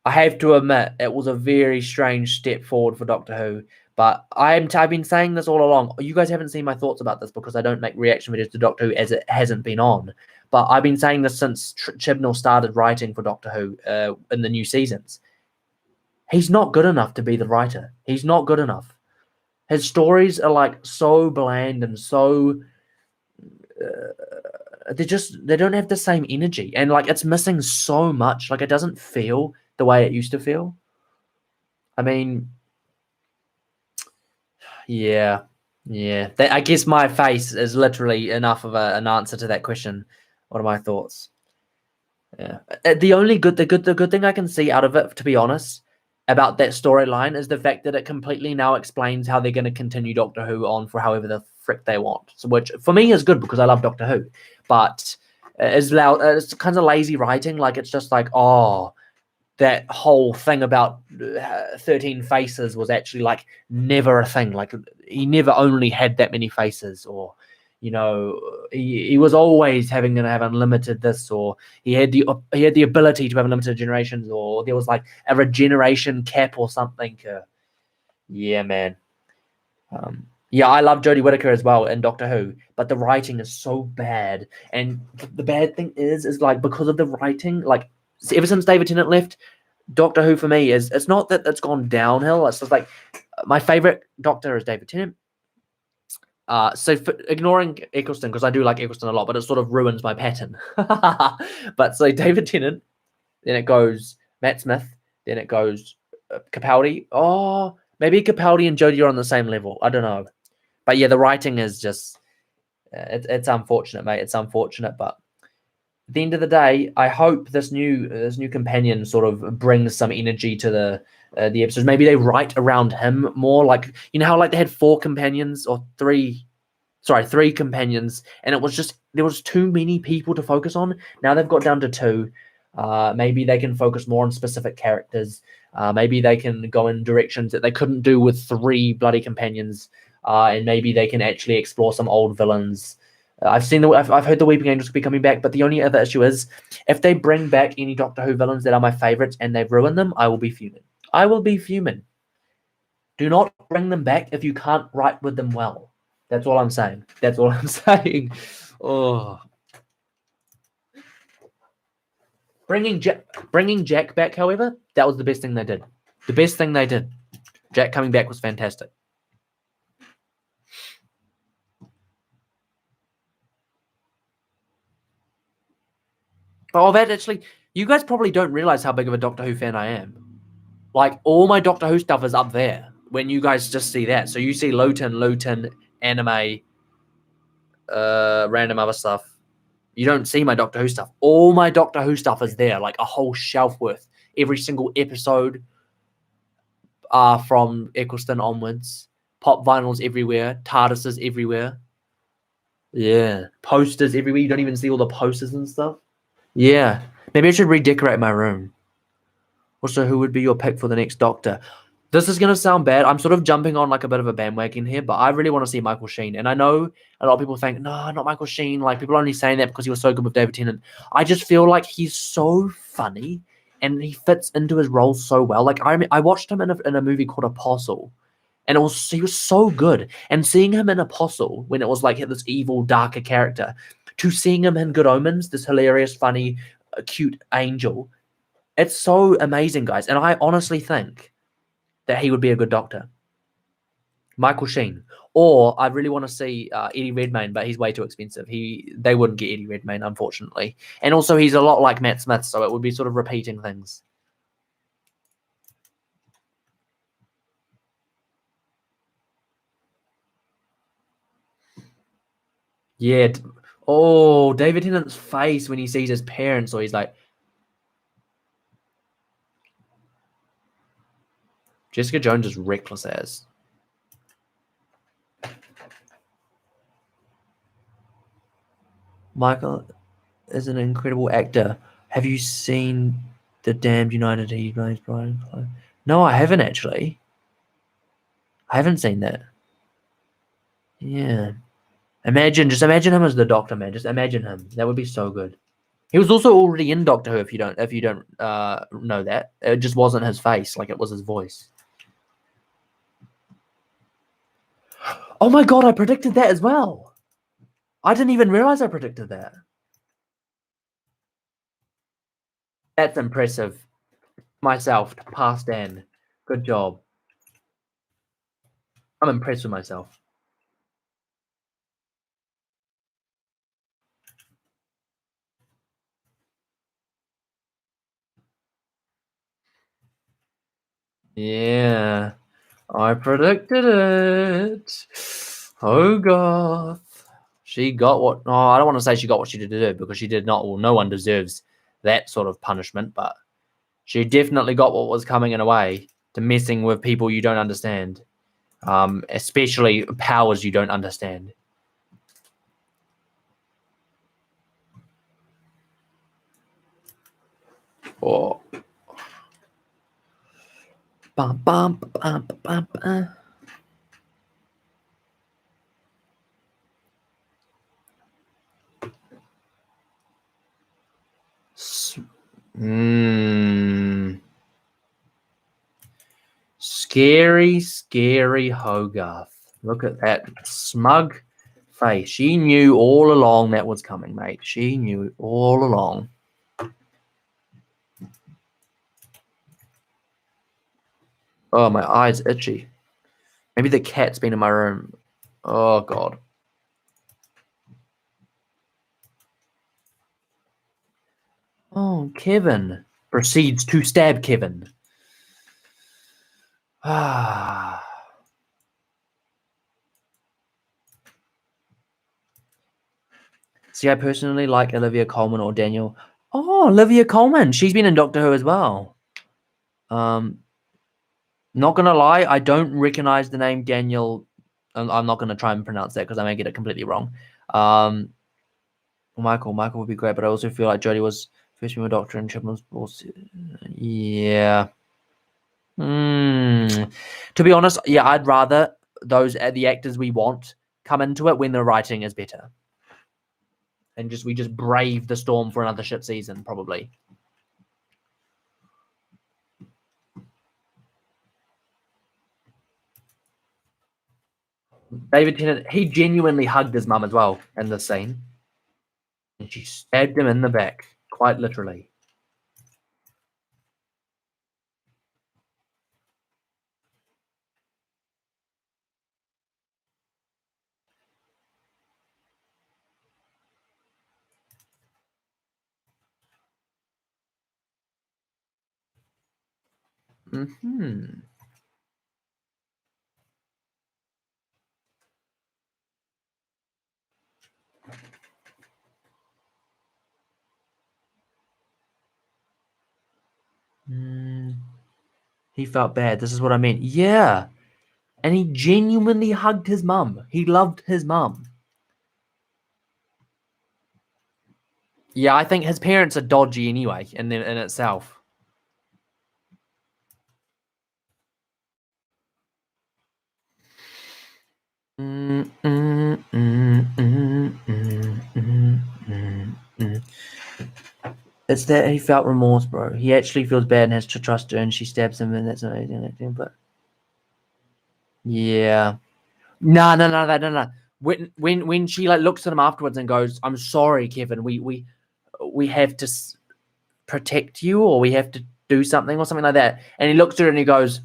I have to admit, it was a very strange step forward for Doctor Who. But I've been saying this all along. You guys haven't seen my thoughts about this because I don't make reaction videos to Doctor Who as it hasn't been on. But I've been saying this since Chibnall started writing for Doctor Who in the new seasons. He's not good enough to be the writer. He's not good enough. His stories are like so bland and so they don't have the same energy, and like it's missing so much. Like it doesn't feel the way it used to feel. I mean, yeah. I guess my face is literally enough of an answer to that question. What are my thoughts? Yeah. The good thing I can see out of it, to be honest, about that storyline is the fact that it completely now explains how they're going to continue Doctor Who on for however the frick they want. So, which for me is good because I love Doctor Who, but it's kind of lazy writing. Like it's just like, oh, that whole thing about 13 faces was actually like never a thing. Like he never only had that many faces, or you know, he was always going to have unlimited this, or he had the ability to have unlimited generations, or there was like a regeneration cap or something. Yeah, man. Yeah, I love Jodie Whittaker as well in Doctor Who, but the writing is so bad. And the bad thing is like because of the writing, like ever since David Tennant left, Doctor Who for me it's not that it's gone downhill. It's just like my favorite Doctor is David Tennant. So for ignoring Eccleston, because I do like Eccleston a lot, but it sort of ruins my pattern. But so David Tennant, then it goes Matt Smith, then it goes Capaldi. Oh, maybe Capaldi and Jodie are on the same level. I don't know. But yeah, the writing is just it's unfortunate, mate. It's unfortunate, but at the end of the day, I hope this new companion sort of brings some energy to the episodes. Maybe they write around him more. Like you know how like they had three companions, and it was just there was too many people to focus on. Now they've got down to two. Maybe they can focus more on specific characters. Maybe they can go in directions that they couldn't do with three bloody companions. And maybe they can actually explore some old villains. I've heard the Weeping Angels could be coming back, but the only other issue is if they bring back any Doctor Who villains that are my favorites and they ruin them, I will be fuming. I will be fuming. Do not bring them back if you can't write with them well. That's all I'm saying. That's all I'm saying. Oh, bringing Jack back, however, that was the best thing they did. The best thing they did. Jack coming back was fantastic. Oh, that actually, you guys probably don't realize how big of a Doctor Who fan I am. Like, all my Doctor Who stuff is up there when you guys just see that. So you see Luton, anime, random other stuff. You don't see my Doctor Who stuff. All my Doctor Who stuff is there, like a whole shelf worth. Every single episode from Eccleston onwards. Pop vinyls everywhere. TARDISes everywhere. Yeah. Posters everywhere. You don't even see all the posters and stuff. Yeah. Maybe I should redecorate my room. Also, who would be your pick for the next Doctor? This is going to sound bad. I'm sort of jumping on like a bit of a bandwagon here, but I really want to see Michael Sheen. And I know a lot of people think, no, not Michael Sheen. Like, people are only saying that because he was so good with David Tennant. I just feel like he's so funny and he fits into his role so well. Like, I watched him in a movie called Apostle, and he was so good. And seeing him in Apostle, when it was like this evil, darker character, to seeing him in Good Omens, this hilarious, funny, cute angel, it's so amazing, guys. And I honestly think that he would be a good Doctor. Michael Sheen. Or I really want to see Eddie Redmayne, but he's way too expensive. They wouldn't get Eddie Redmayne, unfortunately. And also, he's a lot like Matt Smith, so it would be sort of repeating things. Yeah. Oh, David Tennant's face when he sees his parents, or he's like, Jessica Jones is reckless as. Michael is an incredible actor. Have you seen The Damned United? He plays Brian. No, I haven't actually. I haven't seen that. Yeah. Just imagine him as the Doctor, man. Just imagine him. That would be so good. He was also already in Doctor Who. If you don't know that, it just wasn't his face, like it was his voice. Oh my god, I predicted that as well. I didn't even realize I predicted that. That's impressive. Myself, past Dan. Good job. I'm impressed with myself. Yeah, I predicted it. Hogarth. She got what? Oh, I don't want to say she got what she did to do, because she did not. Well, no one deserves that sort of punishment, but she definitely got what was coming in a way to messing with people you don't understand, especially powers you don't understand. Oh. Bum, bum, bum, bum, bum. Scary, scary Hogarth. Look at that smug face. She knew all along that was coming, mate. She knew all along. Oh, my eye's itchy. Maybe the cat's been in my room. Oh, God. Oh, Kevin proceeds to stab Kevin. Ah. See, I personally like Olivia Colman or Daniel. Oh, Olivia Colman. She's been in Doctor Who as well. Not gonna lie, I don't recognize the name Daniel. I'm not gonna try and pronounce that because I may get it completely wrong. Michael would be great, but I also feel like Jodie was first female Doctor in Children's Balls. Yeah. To be honest, yeah, I'd rather the actors we want come into it when the writing is better, and we just brave the storm for another shit season, probably. David Tennant, he genuinely hugged his mum as well in this scene, and she stabbed him in the back, quite literally. Hmm. He felt bad. This is what I meant. Yeah. And he genuinely hugged his mum. He loved his mum. Yeah, I think his parents are dodgy anyway in itself. It's that he felt remorse, bro. He actually feels bad and has to trust her, and she stabs him, and that's amazing. But yeah, no. When she like looks at him afterwards and goes, "I'm sorry, Kevin. We have to protect you, or we have to do something, or something like that." And he looks at her and he goes,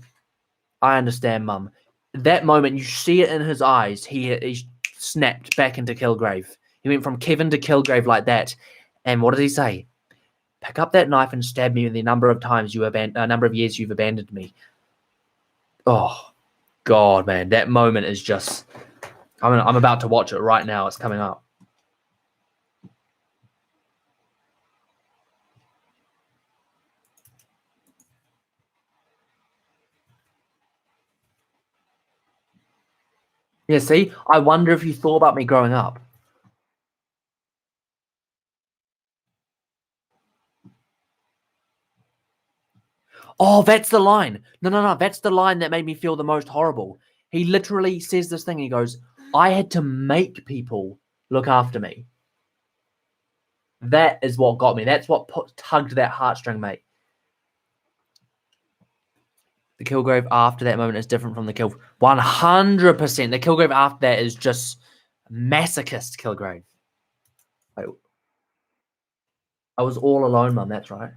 "I understand, Mum." That moment, you see it in his eyes. He snapped back into Kilgrave. He went from Kevin to Kilgrave like that. And what did he say? Pick up that knife and stab me the number of times number of years you've abandoned me. Oh, God, man. That moment is just... I'm about to watch it right now. It's coming up. Yeah, see? I wonder if you thought about me growing up. Oh, that's the line. No. That's the line that made me feel the most horrible. He literally says this thing. He goes, I had to make people look after me. That is what got me. That's what tugged that heartstring, mate. The Kilgrave after that moment is different from the Kill. 100%. The Kilgrave after that is just masochist Kilgrave. Wait, I was all alone, Mum. That's right.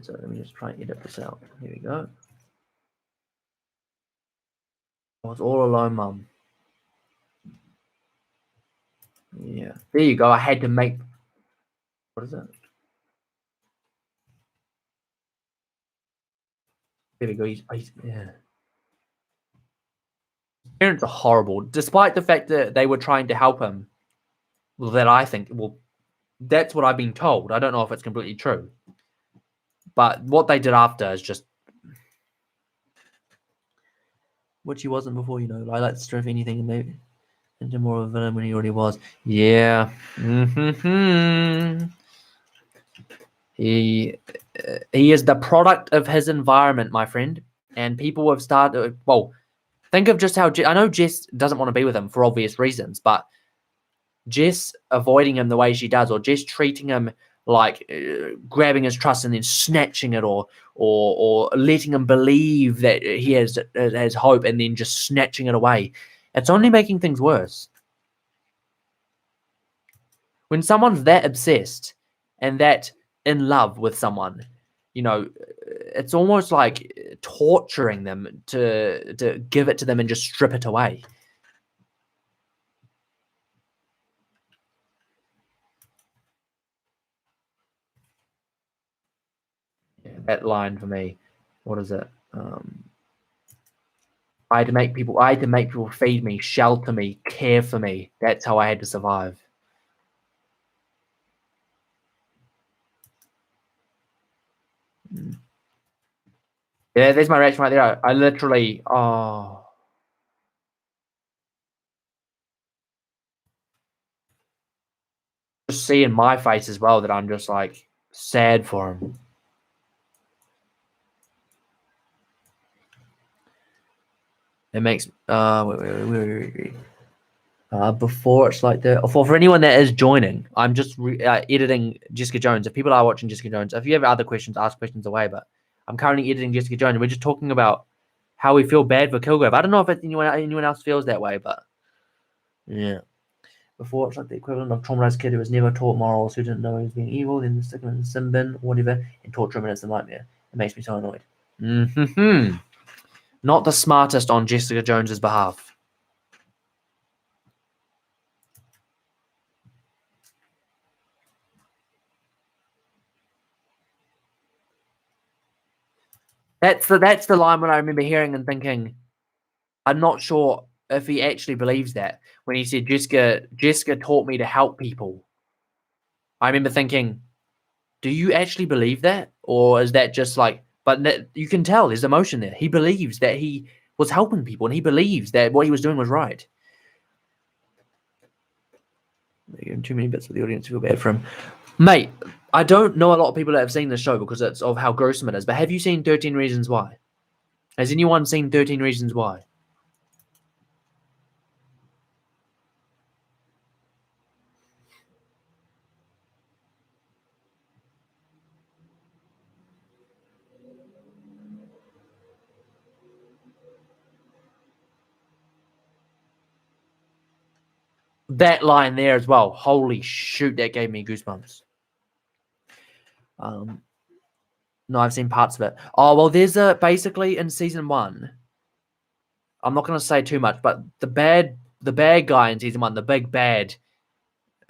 So let me just try and edit this out. Here we go. I was all alone, Mum. Yeah. There you go. I had to make... What is it? There we go. Yeah. Parents are horrible, despite the fact that they were trying to help him. Well, that I think, well, that's what I've been told. I don't know if it's completely true. But what they did after is just... Which he wasn't before, you know. I like to strip anything and maybe into more of a villain when he already was. Yeah. He is the product of his environment, my friend. And people have started... Well, think of just how... I know Jess doesn't want to be with him for obvious reasons, but Jess avoiding him the way she does, or Jess treating him like grabbing his trust and then snatching it, or letting him believe that he has hope and then just snatching it away. It's only making things worse. When someone's that obsessed and that in love with someone, you know, it's almost like torturing them to give it to them and just strip it away. That line for me, what is it? I had to make people feed me, shelter me, care for me. That's how I had to survive. Yeah, there's my reaction right there. I literally, just see in my face as well that I'm just like sad for him. It makes wait. Before it's like for anyone that is joining, I'm just editing Jessica Jones. If people are watching Jessica Jones, if you have other questions, ask questions away. But I'm currently editing Jessica Jones. We're just talking about how we feel bad for Kilgrave. I don't know if anyone else feels that way, but yeah. Before it's like the equivalent of traumatized kid who was never taught morals, who didn't know he was being evil, then stick him in the sin bin or whatever, and torture him, and it's a nightmare. It makes me so annoyed. Not the smartest on Jessica Jones's behalf. That's the line when I remember hearing and thinking, I'm not sure if he actually believes that when he said Jessica taught me to help people. I remember thinking, do you actually believe that? Or is that just like, but you can tell there's emotion there. He believes that he was helping people and he believes that what he was doing was right. Too many bits of the audience feel bad for him. Mate, I don't know a lot of people that have seen this show because it's of how gruesome it is, but have you seen 13 Reasons Why? Has anyone seen 13 Reasons Why? That line there as well. Holy shoot, that gave me goosebumps. No, I've seen parts of it. Oh, well, there's basically in season 1. I'm not going to say too much, but the bad guy in season 1, the big bad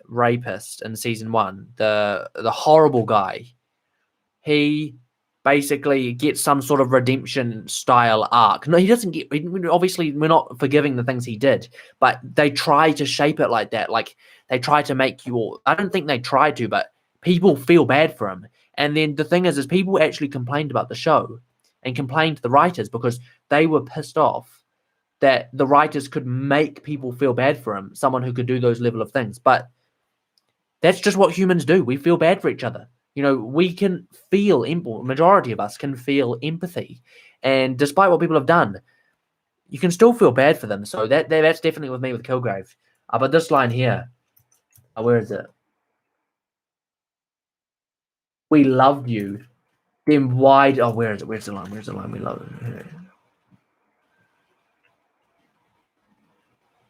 rapist in season 1, the horrible guy, he basically gets some sort of redemption style arc. No, he doesn't get. Obviously, we're not forgiving the things he did, but they try to shape it like that. Like they try to make you all. I don't think they try to, but people feel bad for him. And then the thing is people actually complained about the show and complained to the writers because they were pissed off that the writers could make people feel bad for him, someone who could do those level of things. But that's just what humans do. We feel bad for each other. You know, we can feel, majority of us can feel empathy. And despite what people have done, you can still feel bad for them. So that's definitely with me with Kilgrave. But this line here, where is it? We loved you. Then why? Oh, where is it? Where's the line? Where's the line? We love it.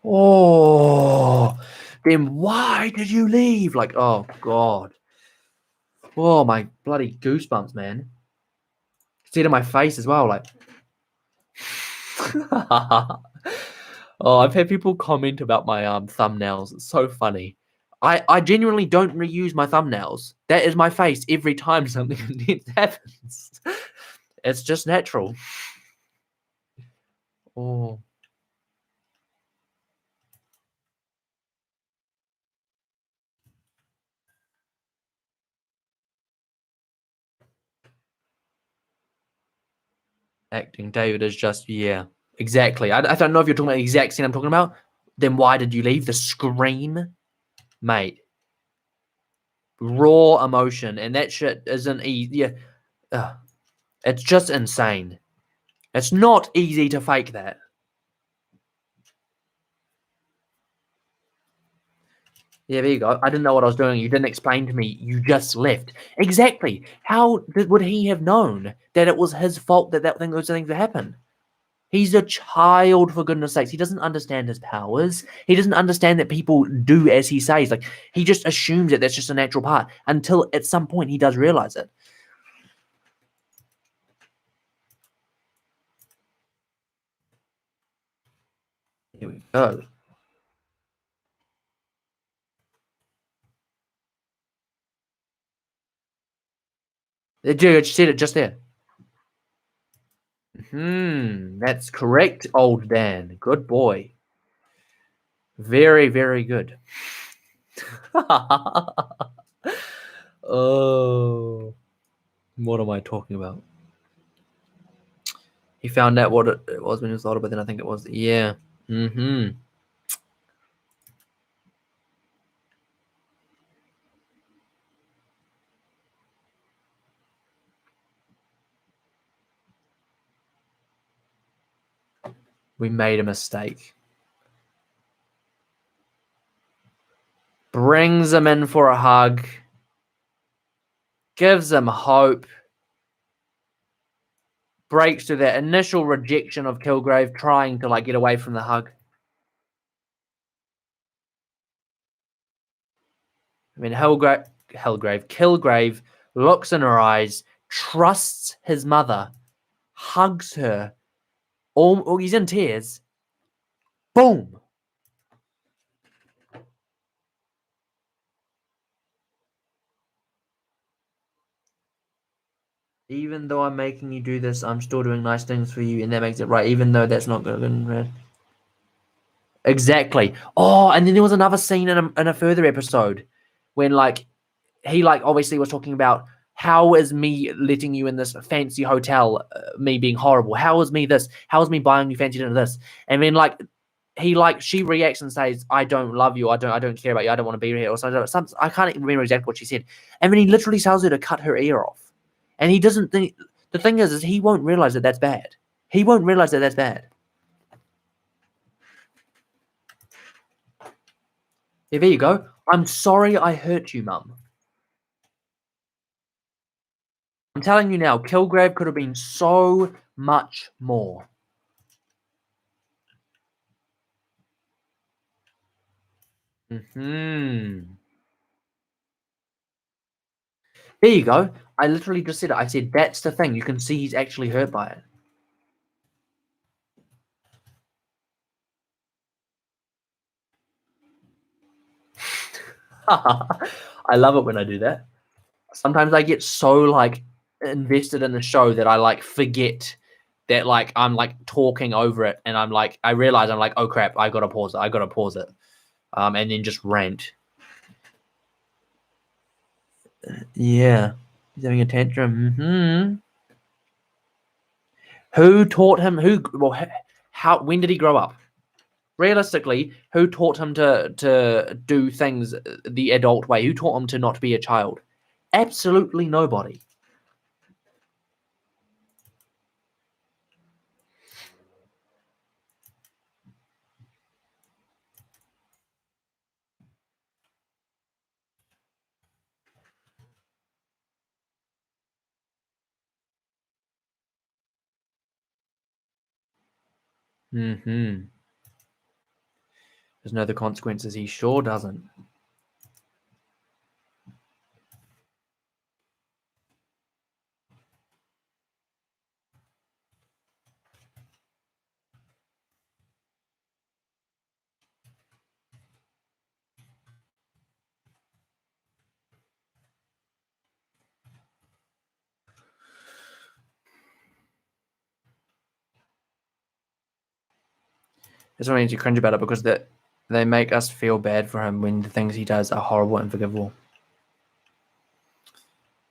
Oh, then why did you leave? Like, oh, God. Oh, my bloody goosebumps, man. See it in my face as well, like. Oh, I've had people comment about my thumbnails. It's so funny. I genuinely don't reuse my thumbnails. That is my face every time something intense happens. It's just natural. Oh. Acting, David is just, yeah, exactly. I don't know if you're talking about the exact scene I'm talking about. Then why did you leave? The scream, mate. Raw emotion, and that shit isn't easy. Yeah, it's just insane. It's not easy to fake that. Yeah, there you go. I didn't know what I was doing. You didn't explain to me. You just left. Exactly. How would he have known that it was his fault that those things would happen? He's a child, for goodness sakes. He doesn't understand his powers. He doesn't understand that people do as he says. Like, he just assumes that that's just a natural part until at some point he does realize it. Here we go. Dude, you said it just there. That's correct, old Dan. Good boy. Very, very good. Oh, what am I talking about? He found out what it was when he was older, but then I think it was, yeah. We made a mistake. Brings him in for a hug. Gives him hope. Breaks through that initial rejection of Kilgrave, trying to get away from the hug. I mean, Kilgrave looks in her eyes, trusts his mother, hugs her. He's in tears. Boom. Even though I'm making you do this, I'm still doing nice things for you, and that makes it right, even though that's not good. Exactly. Oh, and then there was another scene in a further episode when he like obviously was talking about, how is me letting you in this fancy hotel, me being horrible? How is me this? How is me buying you fancy dinner this? And then like she reacts and says, I don't love you, I don't care about you, I don't want to be here, or something. I can't even remember exactly what she said. And then he literally tells her to cut her ear off. And he doesn't think, the thing is he won't realize that that's bad. He won't realize that that's bad. Yeah, there you go. I'm sorry I hurt you, Mum. I'm telling you now, Kilgrave could have been so much more. There you go. I literally just said it. I said, that's the thing. You can see he's actually hurt by it. I love it when I do that. Sometimes I get so like invested in the show that I like forget that like I'm like talking over it, and I realize I'm like, oh crap, I gotta pause it. And then just rant. Yeah. He's having a tantrum. Who taught him how when did he grow up? Realistically, who taught him to do things the adult way? Who taught him to not be a child? Absolutely nobody. Doesn't know the consequences. He sure doesn't. That's what makes you cringe about it, because they make us feel bad for him when the things he does are horrible and unforgivable.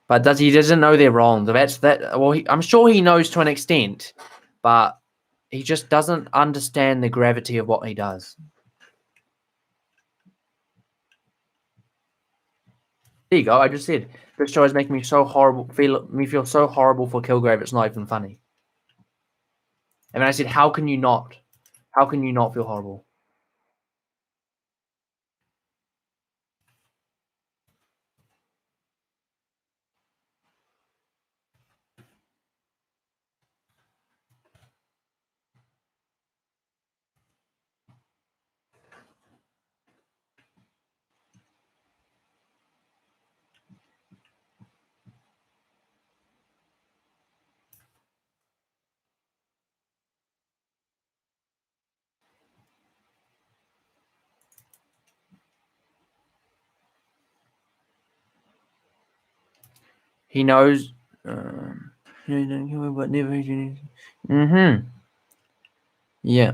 But he doesn't know they're wrong. That's that. Well, I'm sure he knows to an extent, but he just doesn't understand the gravity of what he does. There you go. I just said this show is making me so horrible. Feel so horrible for Kilgrave. It's not even funny. And then I said, how can you not? How can you not feel horrible? He knows. But never. Yeah.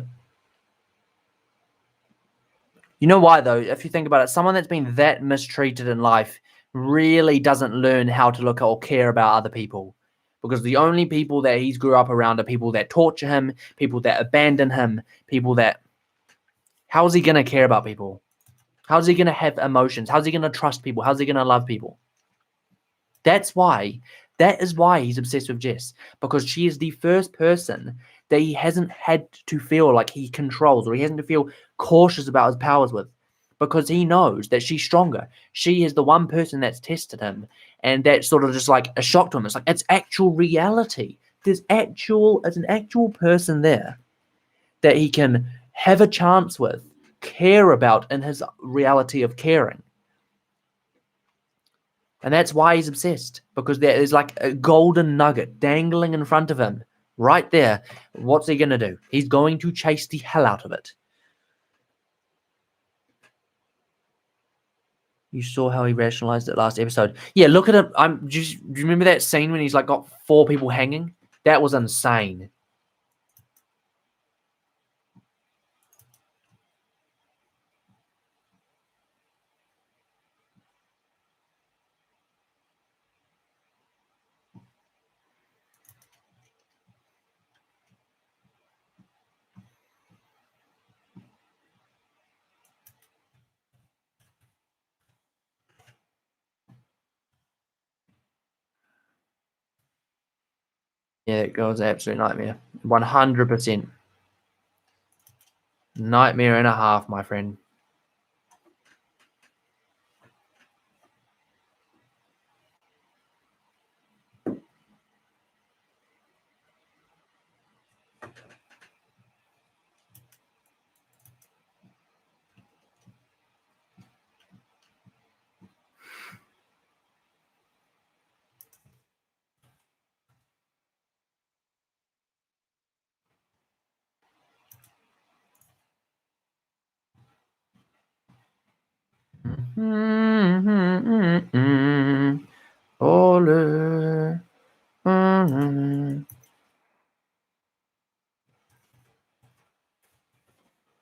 You know why though? If you think about it, someone that's been that mistreated in life really doesn't learn how to look or care about other people, because the only people that he's grew up around are people that torture him, people that abandon him, people that. How is he gonna care about people? How's he gonna have emotions? How's he gonna trust people? How's he gonna love people? That's why. That is why he's obsessed with Jess, because she is the first person that he hasn't had to feel like he controls, or he hasn't to feel cautious about his powers with, because he knows that she's stronger. She is the one person that's tested him, and that's sort of just like a shock to him. It's like, it's actual reality. It's an actual person there that he can have a chance with, care about in his reality of caring. And that's why he's obsessed, because there is like a golden nugget dangling in front of him right there. What's he going to do? He's going to chase the hell out of it. You saw how he rationalized it last episode. Yeah, look at him. Do you remember that scene when he's like got 4 people hanging? That was insane. Yeah, it goes absolute nightmare. 100%. Nightmare and a half, my friend. Ole.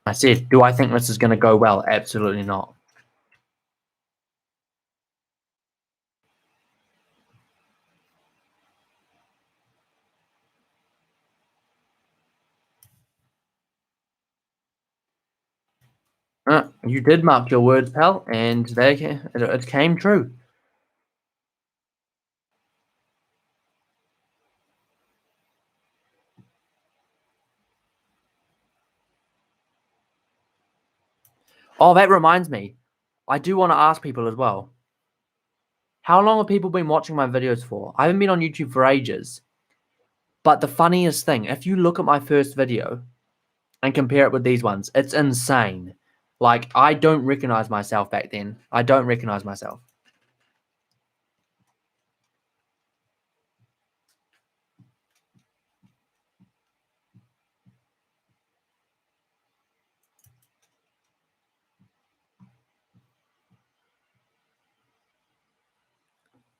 I said, do I think this is going to go well? Absolutely not. You did mark your words, pal, and it came true. Oh, that reminds me. I do want to ask people as well. How long have people been watching my videos for? I haven't been on YouTube for ages. But the funniest thing, if you look at my first video and compare it with these ones, it's insane. Like, I don't recognize myself back then. I don't recognize myself.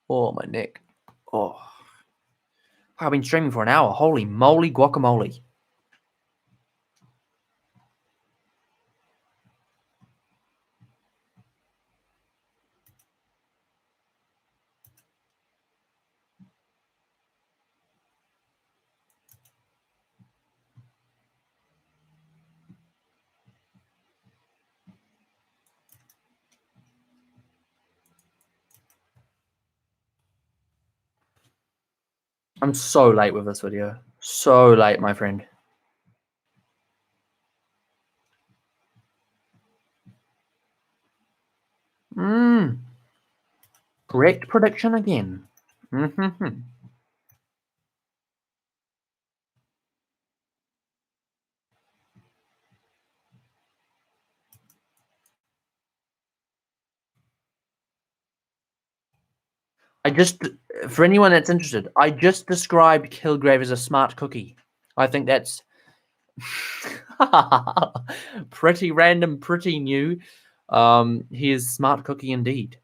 Oh, my neck. Oh, I've been streaming for an hour. Holy moly guacamole. I'm so late with this video. So late, my friend. Correct prediction again. I just, for anyone that's interested, I just described Kilgrave as a smart cookie. I think that's pretty random, pretty new. He is smart cookie indeed.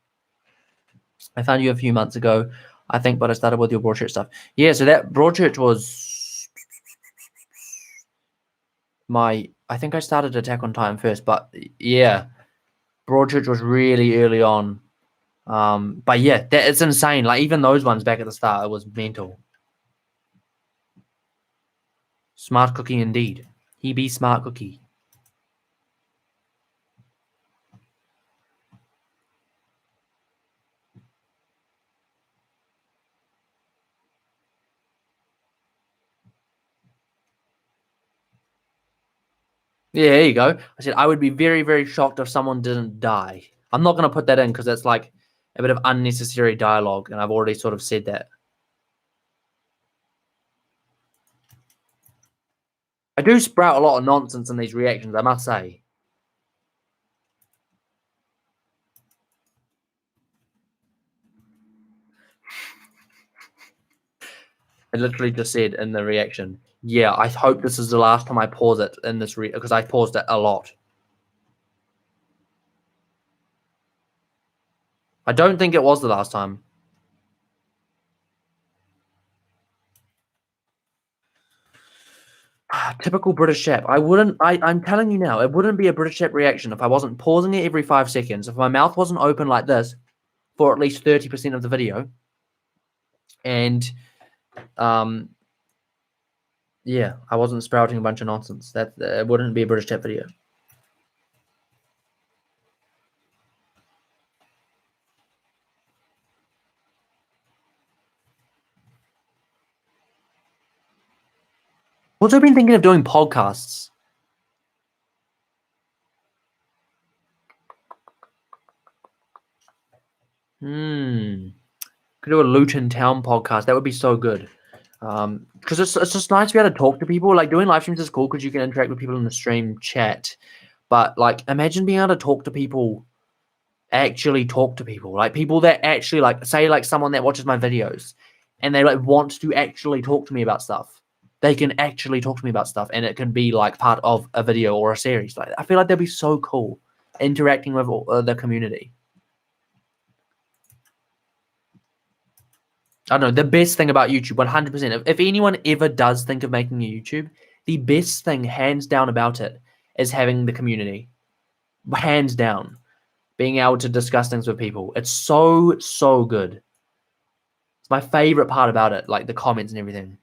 I found you a few months ago, I think, but I started with your Broadchurch stuff. Yeah, so that Broadchurch was I think I started Attack on Titan first, but yeah, Broadchurch was really early on. But yeah, it's insane. Like, even those ones back at the start, it was mental. Smart cookie indeed. He be smart cookie. Yeah, there you go. I said I would be very, very shocked if someone didn't die. I'm not going to put that in because that's like a bit of unnecessary dialogue, and I've already sort of said that. I do sprout a lot of nonsense in these reactions, I must say. I literally just said in the reaction, yeah, I hope this is the last time I pause it in this because I paused it a lot. I don't think it was the last time. Typical British chap. I'm telling you now, it wouldn't be a British chap reaction if I wasn't pausing it every 5 seconds. If my mouth wasn't open like this for at least 30% of the video. And yeah, I wasn't sprouting a bunch of nonsense. That wouldn't be a British chap video. Also been thinking of doing podcasts. Could do a Luton town podcast. That would be so good. Because it's just nice to be able to talk to people. Like doing live streams is cool because you can interact with people in the stream chat. But like, imagine being able to talk to people, actually talk to people, like people that actually like, say like someone that watches my videos, and they like want to actually talk to me about stuff. They can actually talk to me about stuff, and it can be like part of a video or a series. Like I feel like that'd be so cool, interacting with the community. I don't know, the best thing about YouTube, 100%. If anyone ever does think of making a YouTube, the best thing, hands down, about it is having the community. Hands down. Being able to discuss things with people. It's so, so good. It's my favorite part about it, like the comments and everything.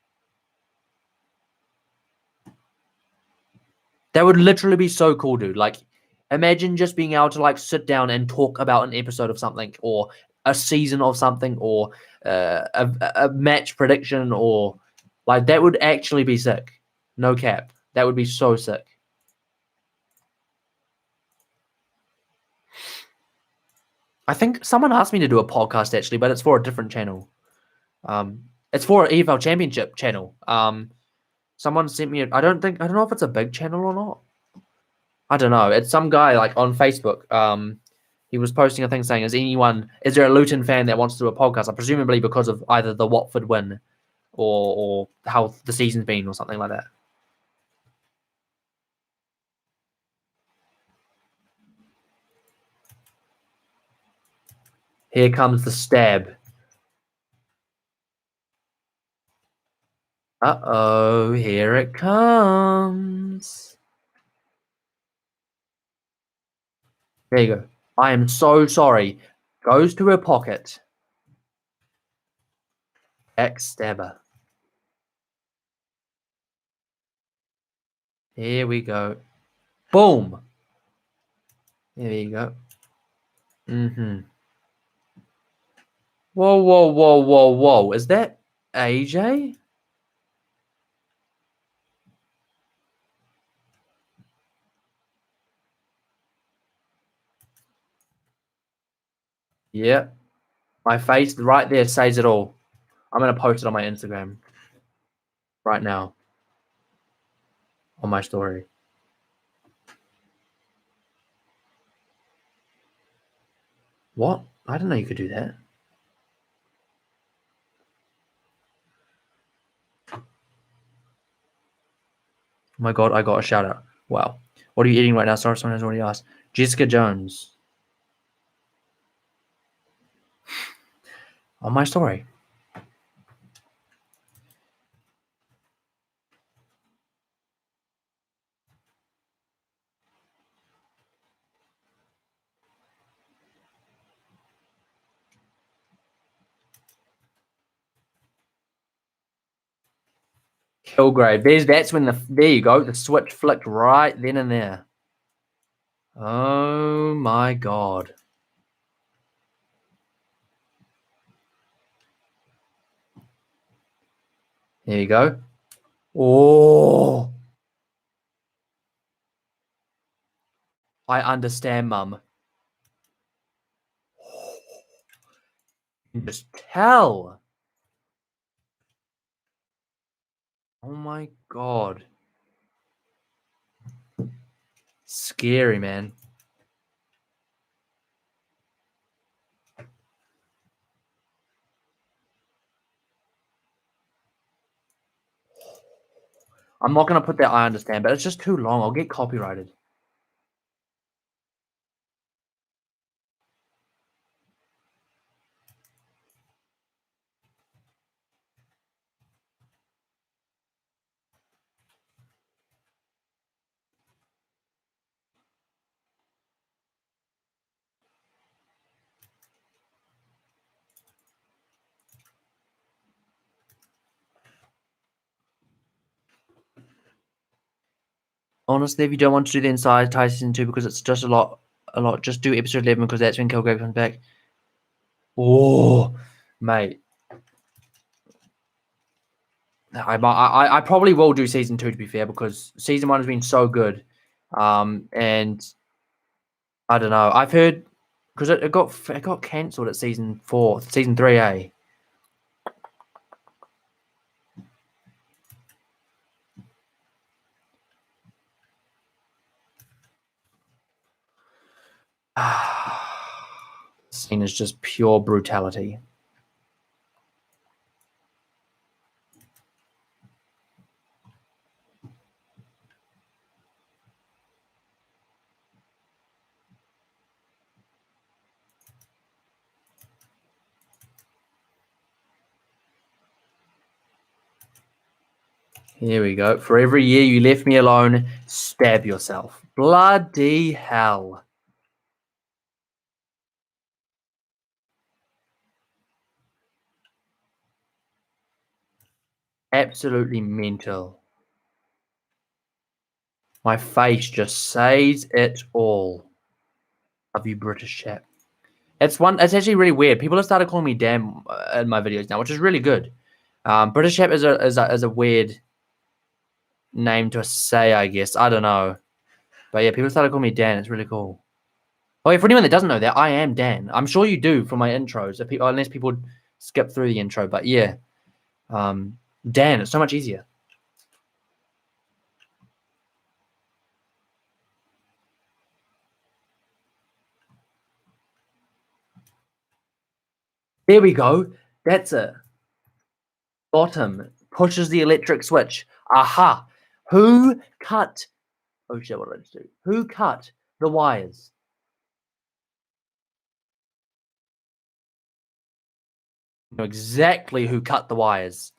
That would literally be so cool, dude. Like, imagine just being able to like sit down and talk about an episode of something, or a season of something, or a match prediction, or like that would actually be sick. No cap. That would be so sick. I think someone asked me to do a podcast actually, but it's for a different channel. It's for an EFL Championship channel. Someone sent me. I don't know if it's a big channel or not. I don't know. It's some guy like on Facebook. He was posting a thing saying, is there a Luton fan that wants to do a podcast? Presumably because of either the Watford win or how the season's been or something like that. Here comes the stab. Uh-oh, here it comes. There you go. I am so sorry. Goes to her pocket. Backstabber. Here we go. Boom. There you go. Whoa, whoa, whoa, whoa, whoa. Is that AJ? Yeah. My face right there says it all. I'm going to post it on my Instagram right now. On my story. What? I didn't know you could do that. Oh my God, I got a shout out. Wow. What are you eating right now? Sorry, someone has already asked. Jessica Jones. On my story. Kilgrave. That's when there you go. The switch flicked right then and there. Oh my God. There you go. Oh. I understand, Mum. You can just tell. Oh my God. Scary, man. I'm not going to put that I understand, but it's just too long. I'll get copyrighted. Honestly, if you don't want to do the inside tie season 2 because it's just a lot, just do episode 11 because that's when Kilgrave comes back. Oh, mate. I probably will do season 2, to be fair, because season 1 has been so good. And I don't know. I've heard because it got cancelled at season 4, season 3A. Scene is just pure brutality. Here we go. For every year you left me alone, stab yourself. Bloody hell. Absolutely mental. My face just says it all. Love you, British chap. It's actually really weird. People have started calling me Dan in my videos now, which is really good. British chap is a weird name to say, I guess. I don't know. But yeah, people started calling me Dan. It's really cool. Oh, yeah, for anyone that doesn't know that, I am Dan. I'm sure you do from my intros, unless people skip through the intro. But yeah, Dan, it's so much easier. There we go. That's it. Bottom pushes the electric switch. Aha! Who cut? Oh shit! What did I just do? Who cut the wires? You know exactly who cut the wires.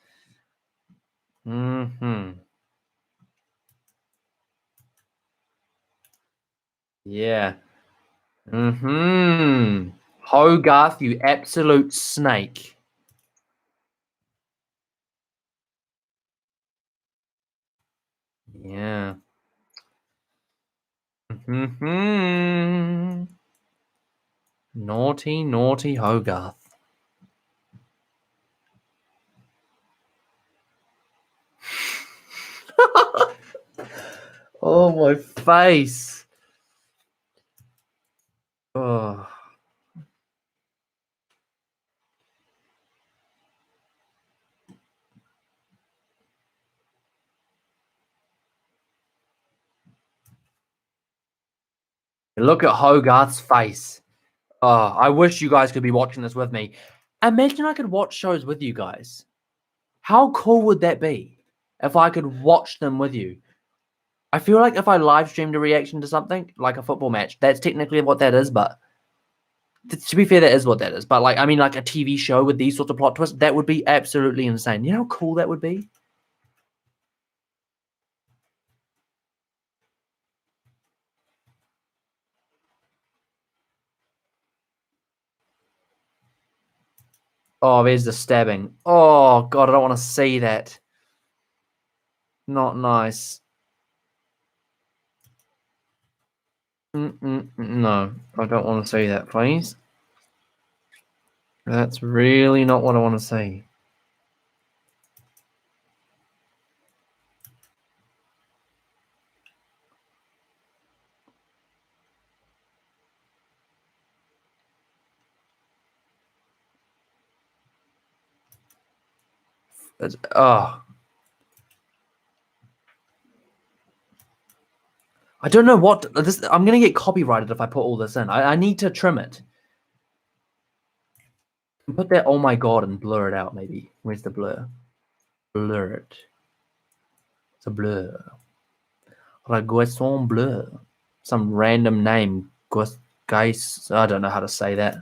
Yeah. Hogarth, you absolute snake. Yeah. Naughty, naughty Hogarth. Oh, my face. Oh. Look at Hogarth's face. Oh, I wish you guys could be watching this with me. Imagine I could watch shows with you guys. How cool would that be if I could watch them with you? I feel like if I live streamed a reaction to something, like a football match, that's technically what that is, but to be fair, that is what that is. But like, I mean, like a TV show with these sorts of plot twists, that would be absolutely insane. You know how cool that would be? Oh, there's the stabbing. Oh, God, I don't want to see that. Not nice. No, I don't want to see that, please. That's really not what I want to see. Oh. I don't know what this. I'm gonna get copyrighted if I put all this in. I need to trim it. Put that. Oh my god, and blur it out. Maybe. Where's the blur? Blur it. It's a blur. Ragoisson bleu. Some random name. Guys. I don't know how to say that.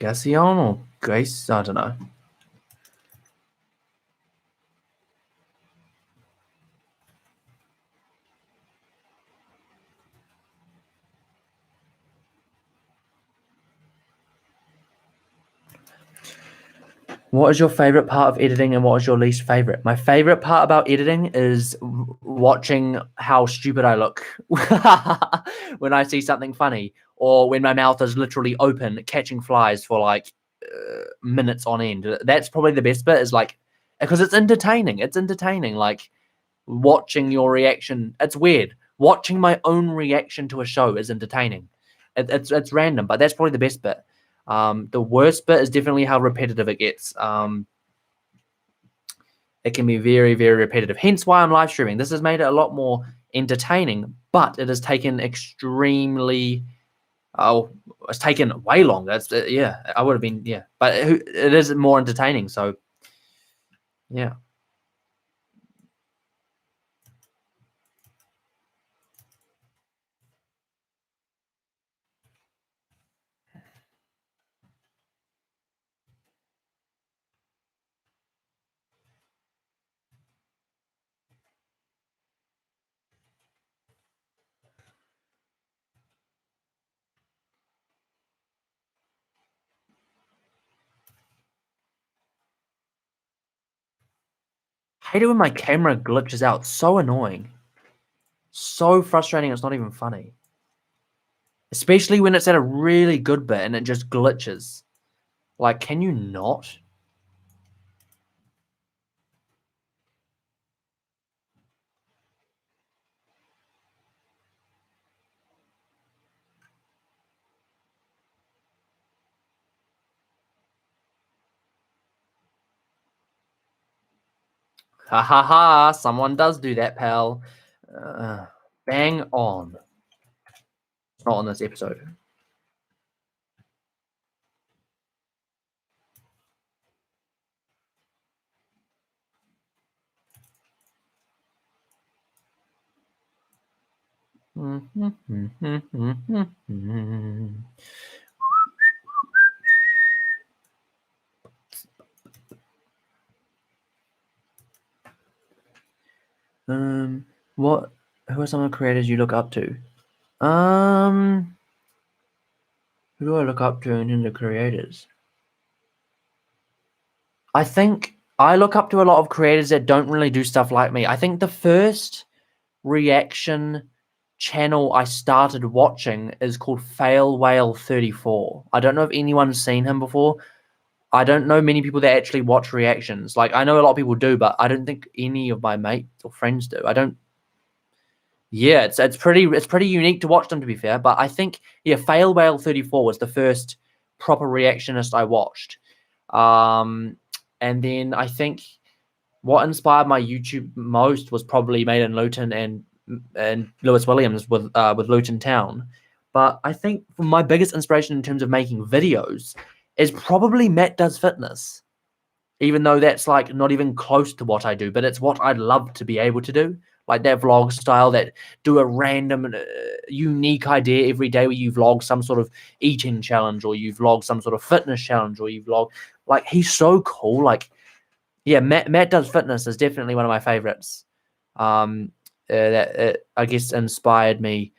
Gassion or Grace? I don't know. What is your favorite part of editing and what is your least favorite? My favorite part about editing is watching how stupid I look when I see something funny or when my mouth is literally open catching flies for like minutes on end. That's probably the best bit, is like, because it's entertaining. It's entertaining. Like, watching your reaction. It's weird. Watching my own reaction to a show is entertaining. It's random, but that's probably the best bit. The worst bit is definitely how repetitive it gets. It can be very, very repetitive. Hence why I'm live streaming. This has made it a lot more entertaining, but it has taken extremely. Oh, it's taken way longer. Yeah, I would have been, yeah, but it is more entertaining. So, yeah. I hate it when my camera glitches out. So annoying. So frustrating. It's not even funny. Especially when it's at a really good bit and it just glitches. Like, can you not? Ha ha ha. Someone does do that, pal. Bang on. It's not on this episode. What? Who are some of the creators you look up to? Who do I look up to in the creators? I think I look up to a lot of creators that don't really do stuff like me. I think the first reaction channel I started watching is called Fail Whale 34. I don't know if anyone's seen him before. I don't know many people that actually watch reactions. Like, I know a lot of people do, but I don't think any of my mates or friends do. I don't. Yeah, it's pretty unique to watch them, to be fair. But I think, yeah, Fail Whale 34 was the first proper reactionist I watched. And then I think what inspired my YouTube most was probably Made in Luton and Lewis Williams with Luton Town. But I think my biggest inspiration in terms of making videos is probably Matt Does Fitness, even though that's like not even close to what I do, but it's what I'd love to be able to do. Like that vlog style, that do a random, unique idea every day, where you vlog some sort of eating challenge, or you vlog some sort of fitness challenge, or you vlog, like, he's so cool. Like, yeah, Matt Does Fitness is definitely one of my favorites. That I guess inspired me.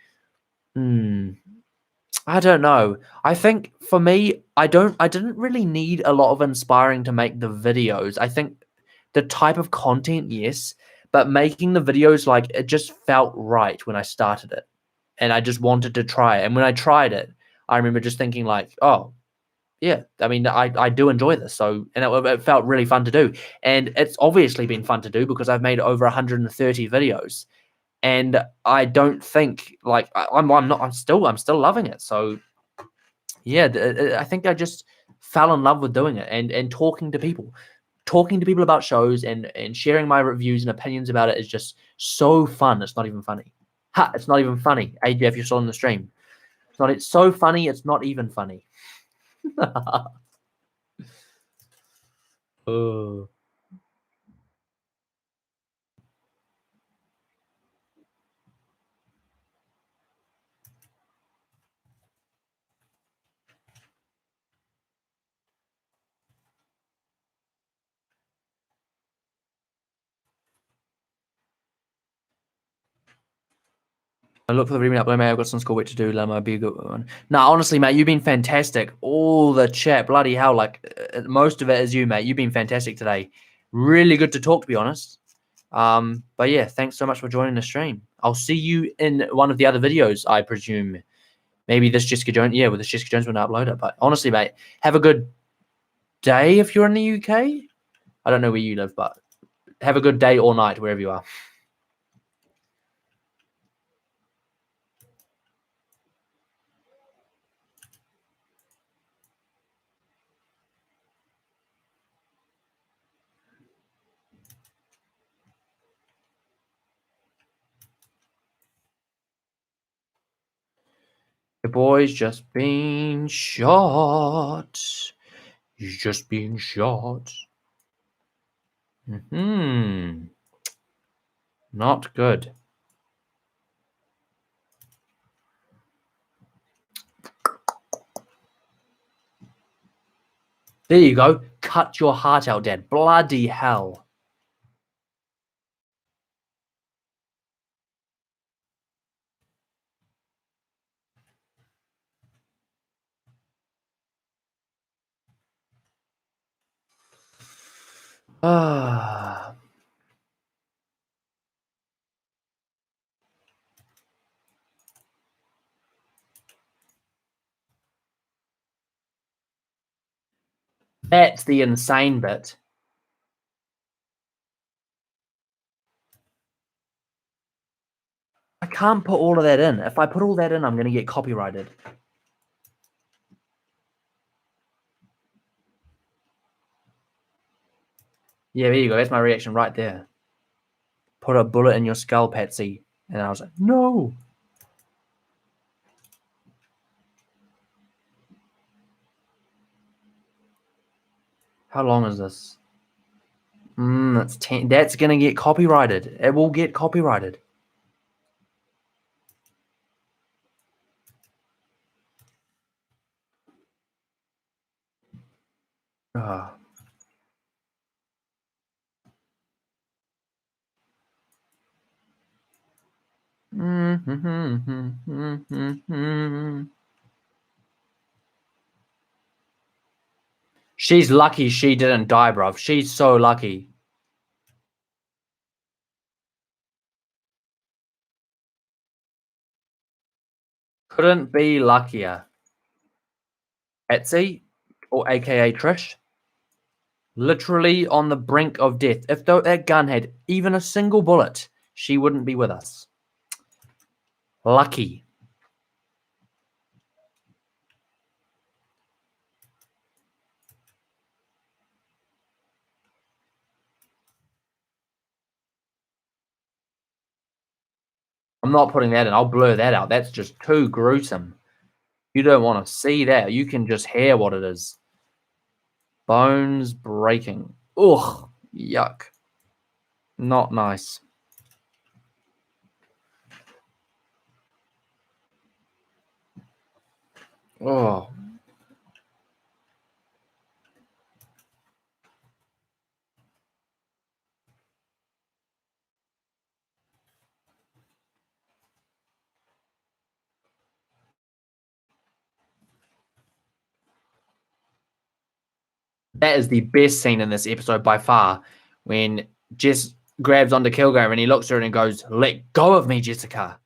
I don't know. I think for me, I didn't really need a lot of inspiring to make the videos. I think the type of content, yes, but making the videos, like, it just felt right when I started it, and I just wanted to try it. And when I tried it, I remember just thinking like, oh, yeah, I mean, I do enjoy this. So, and it felt really fun to do. And it's obviously been fun to do because I've made over 130 videos. And I don't think, like, I'm still loving it. So, yeah, I think I just fell in love with doing it, and talking to people about shows, and sharing my reviews and opinions about it is just so fun. It's not even funny. Ha! It's not even funny. AJ, if you're still on the stream, it's so funny. It's not even funny. Oh. I look for the reading upload, mate. I've got some schoolwork to do. Lama, be a good one. Nah, honestly, mate, you've been fantastic. All the chat, bloody hell, like, most of it is you, mate. You've been fantastic today. Really good to talk, to be honest. But yeah, thanks so much for joining the stream. I'll see you in one of the other videos, I presume. Maybe this Jessica Jones. Yeah, with this Jessica Jones when I upload it. But honestly, mate, have a good day if you're in the UK. I don't know where you live, but have a good day or night wherever you are. The boy's just been shot. He's just been shot. Not good. There you go. Cut your heart out, Dad. Bloody hell. Ah. That's the insane bit. I can't put all of that in. If I put all that in, I'm going to get copyrighted. Yeah, there you go. That's my reaction right there. Put a bullet in your skull, Patsy. And I was like, no. How long is this? That's 10. That's going to get copyrighted. It will get copyrighted. Ah. She's lucky she didn't die, bruv. She's so lucky. Couldn't be luckier. Etsy, or aka Trish, literally on the brink of death. If that gun had even a single bullet, she wouldn't be with us. Lucky. I'm not putting that in. I'll blur that out. That's just too gruesome. You don't want to see that. You can just hear what it is. Bones breaking. Ugh. Yuck. Not nice. Oh. That is the best scene in this episode by far, when Jess grabs onto Kilgrave and he looks at her and goes, "Let go of me, Jessica."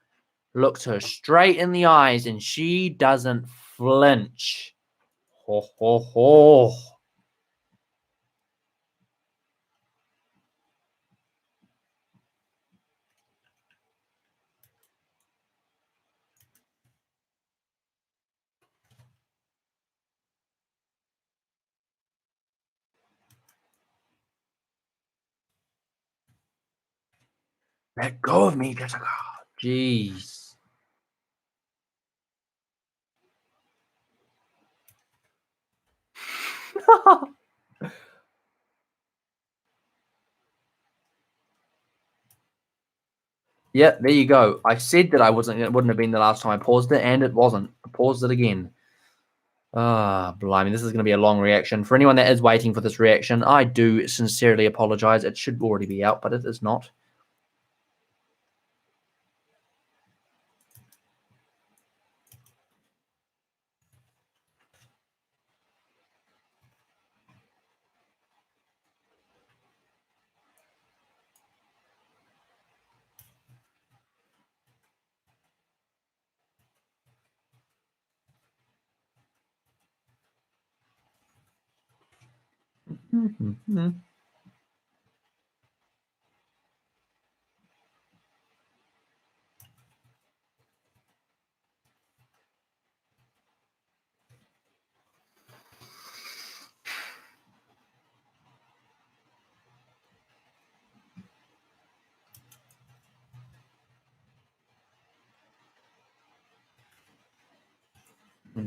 Looks her straight in the eyes and she doesn't flinch. Ho, ho, ho. Let go of me, Jessica. Jeez. Yeah, there you go. I said that it wouldn't have been the last time I paused it, and it wasn't. I paused it again. Ah, blimey, this is going to be a long reaction. For anyone that is waiting for this reaction, I do sincerely apologize. It should already be out, but it is not. Mhm.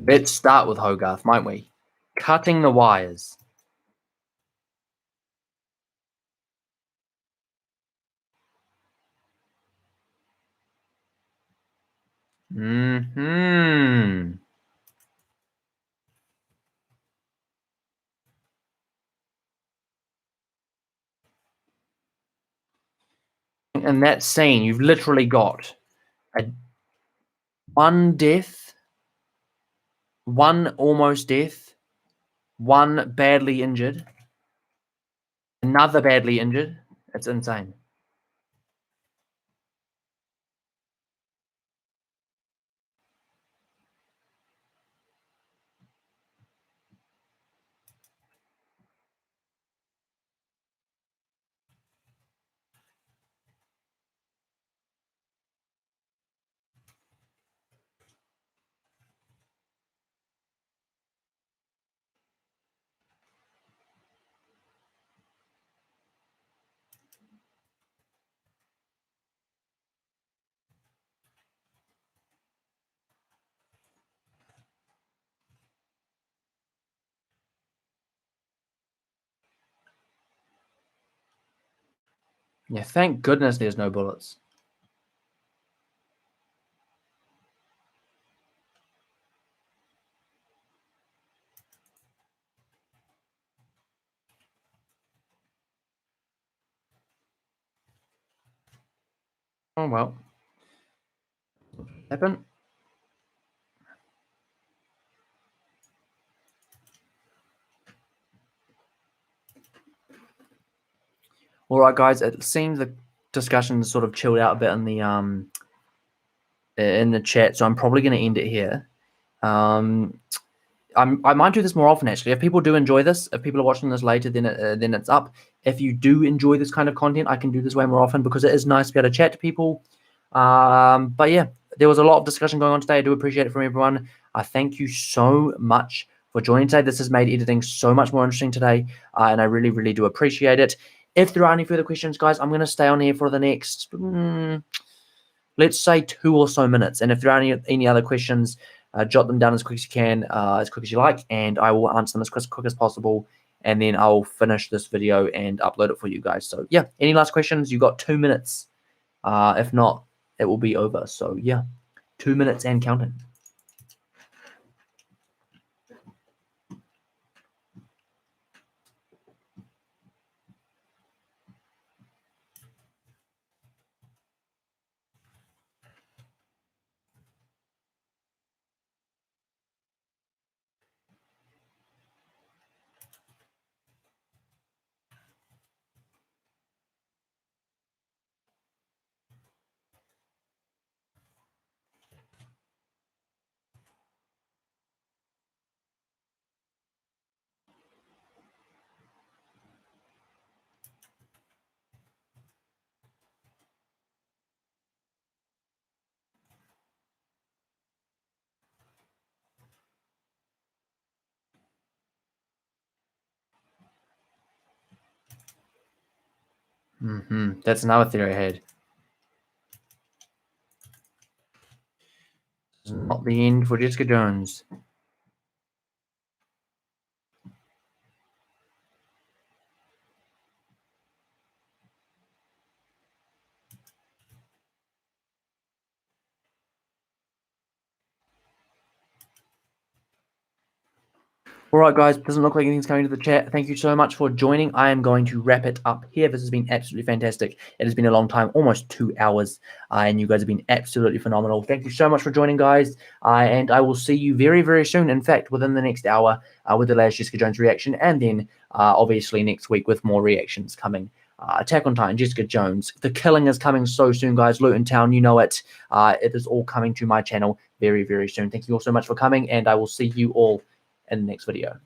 Let's start with Hogarth, might we? Cutting the wires. Hmm. In that scene, you've literally got a one death, one almost death, one badly injured, another badly injured. It's insane. Yeah, thank goodness there's no bullets. Oh well. Happen. All right, guys. It seems the discussion sort of chilled out a bit in the chat, so I'm probably going to end it here. I might do this more often actually. If people do enjoy this, if people are watching this later, then it's up. If you do enjoy this kind of content, I can do this way more often because it is nice to be able to chat to people. But yeah, there was a lot of discussion going on today. I do appreciate it from everyone. I thank you so much for joining today. This has made editing so much more interesting today, and I really, really do appreciate it. If there are any further questions, guys, I'm going to stay on here for the next, let's say 2 or so minutes. And if there are any other questions, jot them down as quick as you can, as quick as you like, and I will answer them as quick as possible. And then I'll finish this video and upload it for you guys. So yeah, any last questions? You got 2 minutes. If not, it will be over. So yeah, 2 minutes and counting. That's another theory I had. It's not the end for Jessica Jones. All right, guys, doesn't look like anything's coming to the chat. Thank you so much for joining. I am going to wrap it up here. This has been absolutely fantastic. It has been a long time, almost 2 hours, and you guys have been absolutely phenomenal. Thank you so much for joining, guys, and I will see you very, very soon. In fact, within the next hour with the latest Jessica Jones reaction, and then obviously next week with more reactions coming. Attack on Titan, Jessica Jones. The Killing is coming so soon, guys. Luton Town, you know it. It is all coming to my channel very, very soon. Thank you all so much for coming, and I will see you all in the next video.